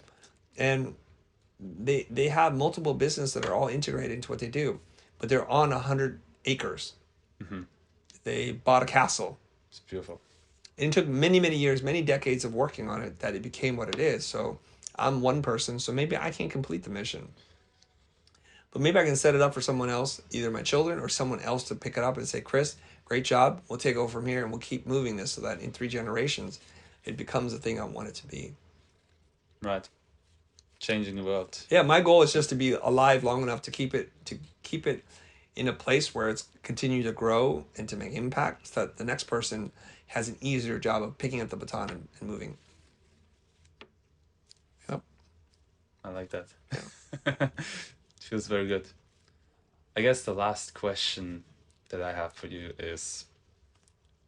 Speaker 2: And they have multiple businesses that are all integrated into what they do, but they're on 100 acres. They bought a castle.
Speaker 1: It's beautiful.
Speaker 2: And it took many, many years, many decades of working on it that it became what it is. So I'm one person, so maybe I can't complete the mission. But maybe I can set it up for someone else, either my children or someone else, to pick it up and say, Chris, great job. We'll take over from here and we'll keep moving this so that in 3 generations, it becomes the thing I want it to be.
Speaker 1: Right. Changing the world.
Speaker 2: Yeah, my goal is just to be alive long enough to keep it in a place where it's continue to grow and to make impact, so that the next person has an easier job of picking up the baton and moving. Yep.
Speaker 1: I like that.
Speaker 2: Yeah.
Speaker 1: Feels very good. I guess the last question that I have for you is,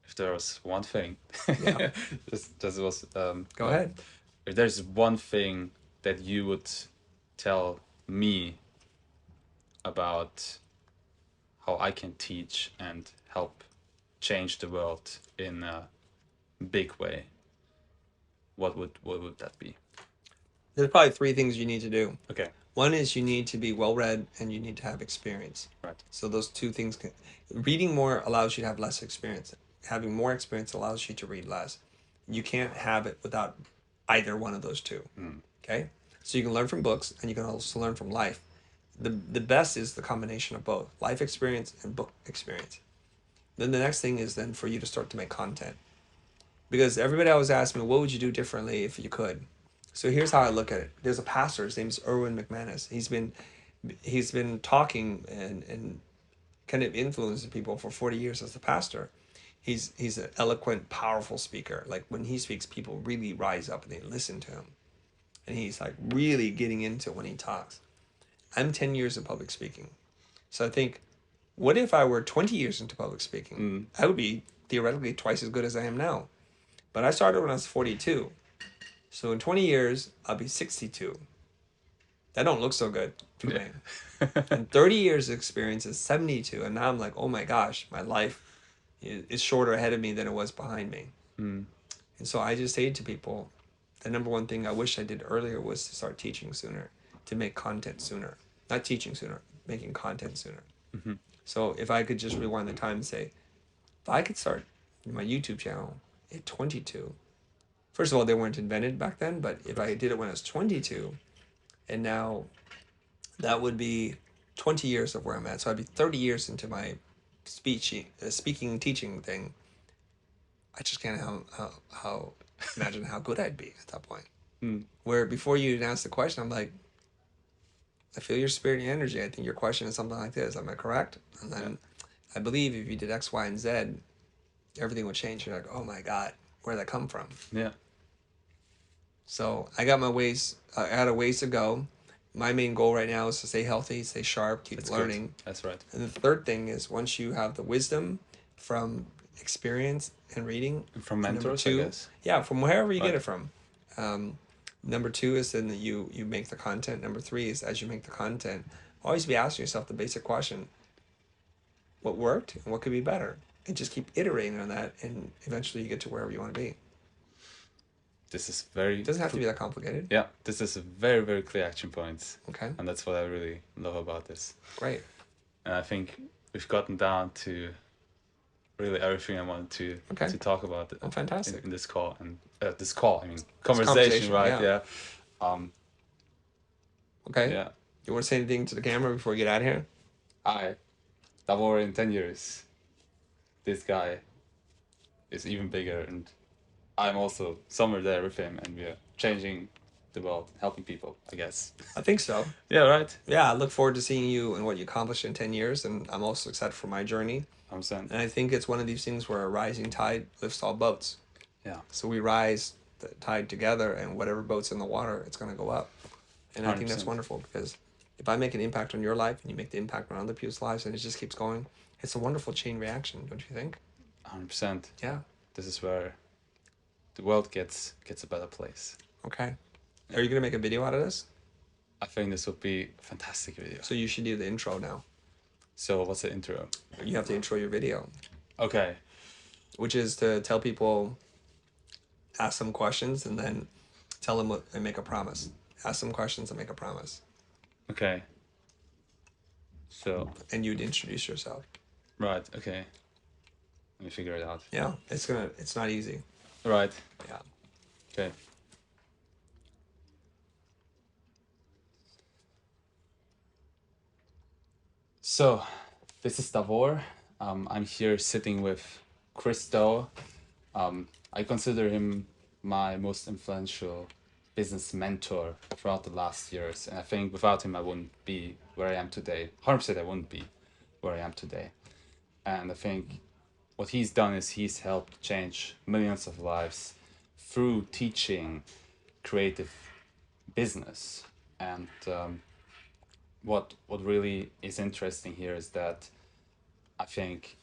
Speaker 1: if there was one thing,
Speaker 2: Yeah.
Speaker 1: just was
Speaker 2: Go ahead.
Speaker 1: If there's one thing that you would tell me about how I can teach and help change the world in a big way, what would that be?
Speaker 2: There's probably three things you need to do.
Speaker 1: Okay.
Speaker 2: One is you need to be well-read and you need to have experience.
Speaker 1: Right.
Speaker 2: So those two things reading more allows you to have less experience. Having more experience allows you to read less. You can't have it without either one of those two. Okay? So you can learn from books and you can also learn from life. The best is the combination of both, life experience and book experience. Then the next thing is then for you to start to make content. Because everybody always asks me, what would you do differently if you could? So here's how I look at it. There's a pastor, his name's Erwin McManus. He's been talking and kind of influencing people for 40 years as a pastor. He's an eloquent, powerful speaker. Like when he speaks, people really rise up and they listen to him. And he's like really getting into it when he talks. I'm 10 years in public speaking. So I think, what if I were 20 years into public speaking? I would be theoretically twice as good as I am now. But I started when I was 42. So in 20 years, I'll be 62. That don't look so good for me. And 30 years of experience is 72. And now I'm like, oh my gosh, my life is shorter ahead of me than it was behind me. And so I just say to people, the number one thing I wish I did earlier was to start teaching sooner, to make content sooner. Not teaching sooner, making content sooner. So if I could just rewind the time and say, if I could start my YouTube channel at 22, first of all, they weren't invented back then, but if I did it when I was 22, and now that would be 20 years of where I'm at. So I'd be 30 years into my speaking, teaching thing. I just can't how imagine how good I'd be at that point. Where before you even ask the question, I'm like, I feel your spirit and your energy. I think your question is something like this. Am I correct? And then I believe if you did X, Y, and Z, everything would change. You're like, oh my God, where'd that come from?
Speaker 1: Yeah.
Speaker 2: So I got my ways. I got a ways to go. My main goal right now is to stay healthy, stay sharp, keep learning.
Speaker 1: Good. That's right.
Speaker 2: And the third thing is once you have the wisdom from experience and reading,
Speaker 1: And from
Speaker 2: and
Speaker 1: mentors,
Speaker 2: number two,
Speaker 1: I guess.
Speaker 2: yeah, from wherever you
Speaker 1: Right.
Speaker 2: get it from. Number two is then that you make the content. Number three is as you make the content, always be asking yourself the basic question: what worked and what could be better, and just keep iterating on that, and eventually you get to wherever you want to be.
Speaker 1: This is very...
Speaker 2: It doesn't have to be that complicated.
Speaker 1: Yeah, this is a very, very clear action point.
Speaker 2: Okay.
Speaker 1: And that's what I really love about this.
Speaker 2: Great.
Speaker 1: And I think we've gotten down to really everything I wanted to talk about
Speaker 2: Oh, fantastic.
Speaker 1: in this call. And I mean, conversation, right?
Speaker 2: yeah. Okay.
Speaker 1: Yeah.
Speaker 2: You want to say anything to the camera before we get out of here?
Speaker 1: Davor, in 10 years, this guy is even bigger, and I'm also somewhere there with him, and we're changing the world, helping people, I guess.
Speaker 2: I think so.
Speaker 1: Yeah, right?
Speaker 2: Yeah, I look forward to seeing you and what you accomplished in 10 years, and I'm also excited for my journey.
Speaker 1: I'm saying.
Speaker 2: And I think it's one of these things where a rising tide lifts all boats.
Speaker 1: Yeah.
Speaker 2: So we rise the tide together, and whatever boat's in the water, it's going to go up. And I think that's
Speaker 1: 100%.
Speaker 2: wonderful, because if I make an impact on your life and you make the impact on other people's lives and it just keeps going, it's a wonderful chain reaction, don't you think?
Speaker 1: 100%.
Speaker 2: Yeah.
Speaker 1: This is where the world gets a better place.
Speaker 2: Okay. Are you going to make a video out of this?
Speaker 1: I think this would be a fantastic video.
Speaker 2: So you should do the intro now.
Speaker 1: So what's the intro?
Speaker 2: You have to intro your video.
Speaker 1: Okay.
Speaker 2: Which is to tell people, ask them questions, and then tell them and make a promise. Ask them questions and make a promise.
Speaker 1: Okay. So.
Speaker 2: And you'd introduce yourself.
Speaker 1: Right. Okay. Let me figure it out.
Speaker 2: Yeah. It's not easy.
Speaker 1: Right.
Speaker 2: Yeah.
Speaker 1: Okay. So, this is Davor. I'm here sitting with Christo. I consider him my most influential business mentor throughout the last years. And I think without him, I wouldn't be where I am today. 100% I wouldn't be where I am today. And I think what he's done is he's helped change millions of lives through teaching creative business. And what really is interesting here is that I think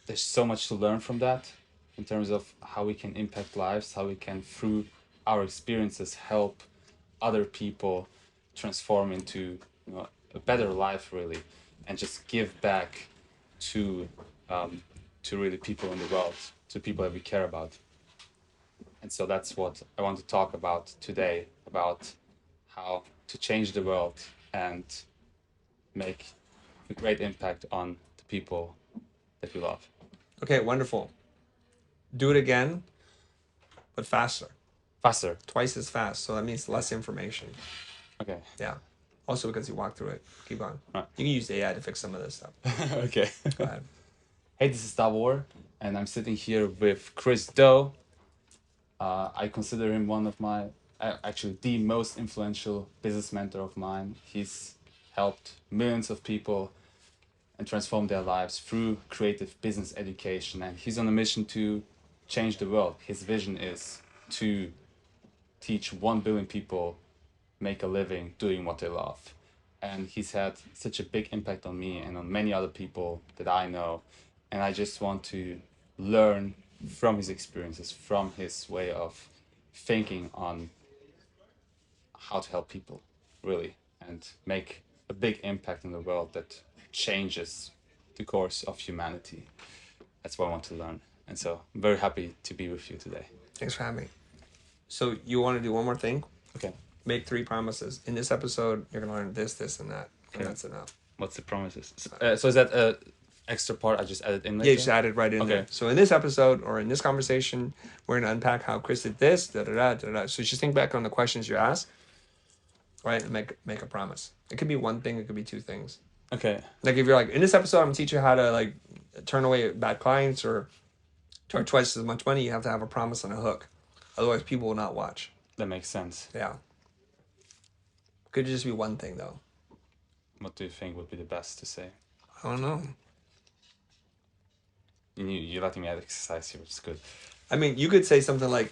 Speaker 1: there's so much to learn from that in terms of how we can impact lives, how we can, through our experiences, help other people transform into a better life, really, and just give back to really people in the world, to people that we care about. And And so that's what I want to talk about today, about how to change the world and make a great impact on the people that we love.
Speaker 2: Okay, wonderful. Do it again, but faster.
Speaker 1: Faster.
Speaker 2: Twice as fast. So that means less information.
Speaker 1: Okay.
Speaker 2: Yeah. Also because you walked through it. Keep going.
Speaker 1: Right.
Speaker 2: You can use AI to fix some of this stuff.
Speaker 1: Okay.
Speaker 2: Go ahead.
Speaker 1: Hey, this is Davor, and I'm sitting here with Chris Do. I consider him one of my, actually the most influential business mentor of mine. He's helped millions of people and transformed their lives through creative business education. And he's on a mission to change the world. His vision is to teach 1 billion people make a living doing what they love. And he's had such a big impact on me and on many other people that I know. And I just want to learn from his experiences, from his way of thinking on how to help people, really, and make a big impact in the world that changes the course of humanity. That's what I want to learn. And so I'm very happy to be with you today.
Speaker 2: Thanks for having me. So you want to do one more thing?
Speaker 1: Okay.
Speaker 2: Make 3 promises. In this episode, you're going to learn this, this, and that. And
Speaker 1: Okay.
Speaker 2: that's enough.
Speaker 1: What's the promises? So is that a extra part I just added in later?
Speaker 2: Yeah, you just added right in
Speaker 1: Okay.
Speaker 2: there. So in this episode or in this conversation, we're going to unpack how Chris did this, da-da-da, da-da-da. So just think back on the questions you asked, right, and make a promise. It could be one thing. It could be 2 things.
Speaker 1: Okay.
Speaker 2: Like if you're like, in this episode, I'm going to teach you how to like turn away bad clients or charge twice as much money. You have to have a promise and a hook. Otherwise, people will not watch.
Speaker 1: That makes sense.
Speaker 2: Yeah. Could just be one thing, though.
Speaker 1: What do you think would be the best to say?
Speaker 2: I don't know.
Speaker 1: You're letting me exercise here, which is good.
Speaker 2: I mean, you could say something like,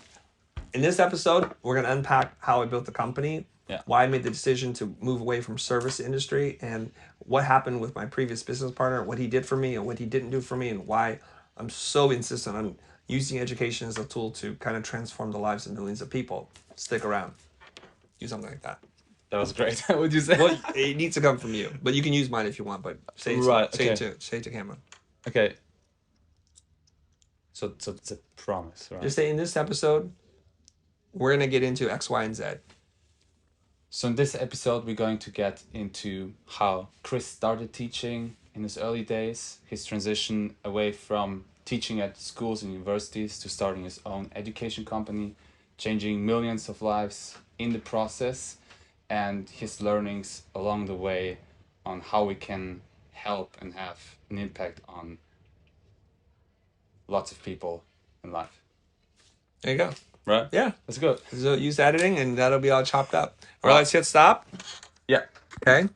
Speaker 2: in this episode, we're going to unpack how I built the company,
Speaker 1: Yeah.
Speaker 2: why I made the decision to move away from service industry, and what happened with my previous business partner, what he did for me and what he didn't do for me, and why I'm so insistent on using education as a tool to kind of transform the lives of millions of people. Stick around. Do something like that.
Speaker 1: That was great. What would you say?
Speaker 2: Well, it needs to come from you, but you can use mine if you want. But say it,
Speaker 1: Right,
Speaker 2: say
Speaker 1: okay.
Speaker 2: it to camera.
Speaker 1: Okay. So it's a promise, right?
Speaker 2: Just say, in this episode, we're gonna get into X, Y, and Z.
Speaker 1: So in this episode, we're going to get into how Chris started teaching in his early days, his transition away from teaching at schools and universities to starting his own education company, changing millions of lives in the process, and his learnings along the way on how we can help and have an impact on lots of people in life.
Speaker 2: There you go.
Speaker 1: Right?
Speaker 2: Yeah.
Speaker 1: Let's go.
Speaker 2: So use editing, and that'll be all chopped up. All right,
Speaker 1: Wow.
Speaker 2: let's hit stop.
Speaker 1: Yeah.
Speaker 2: Okay.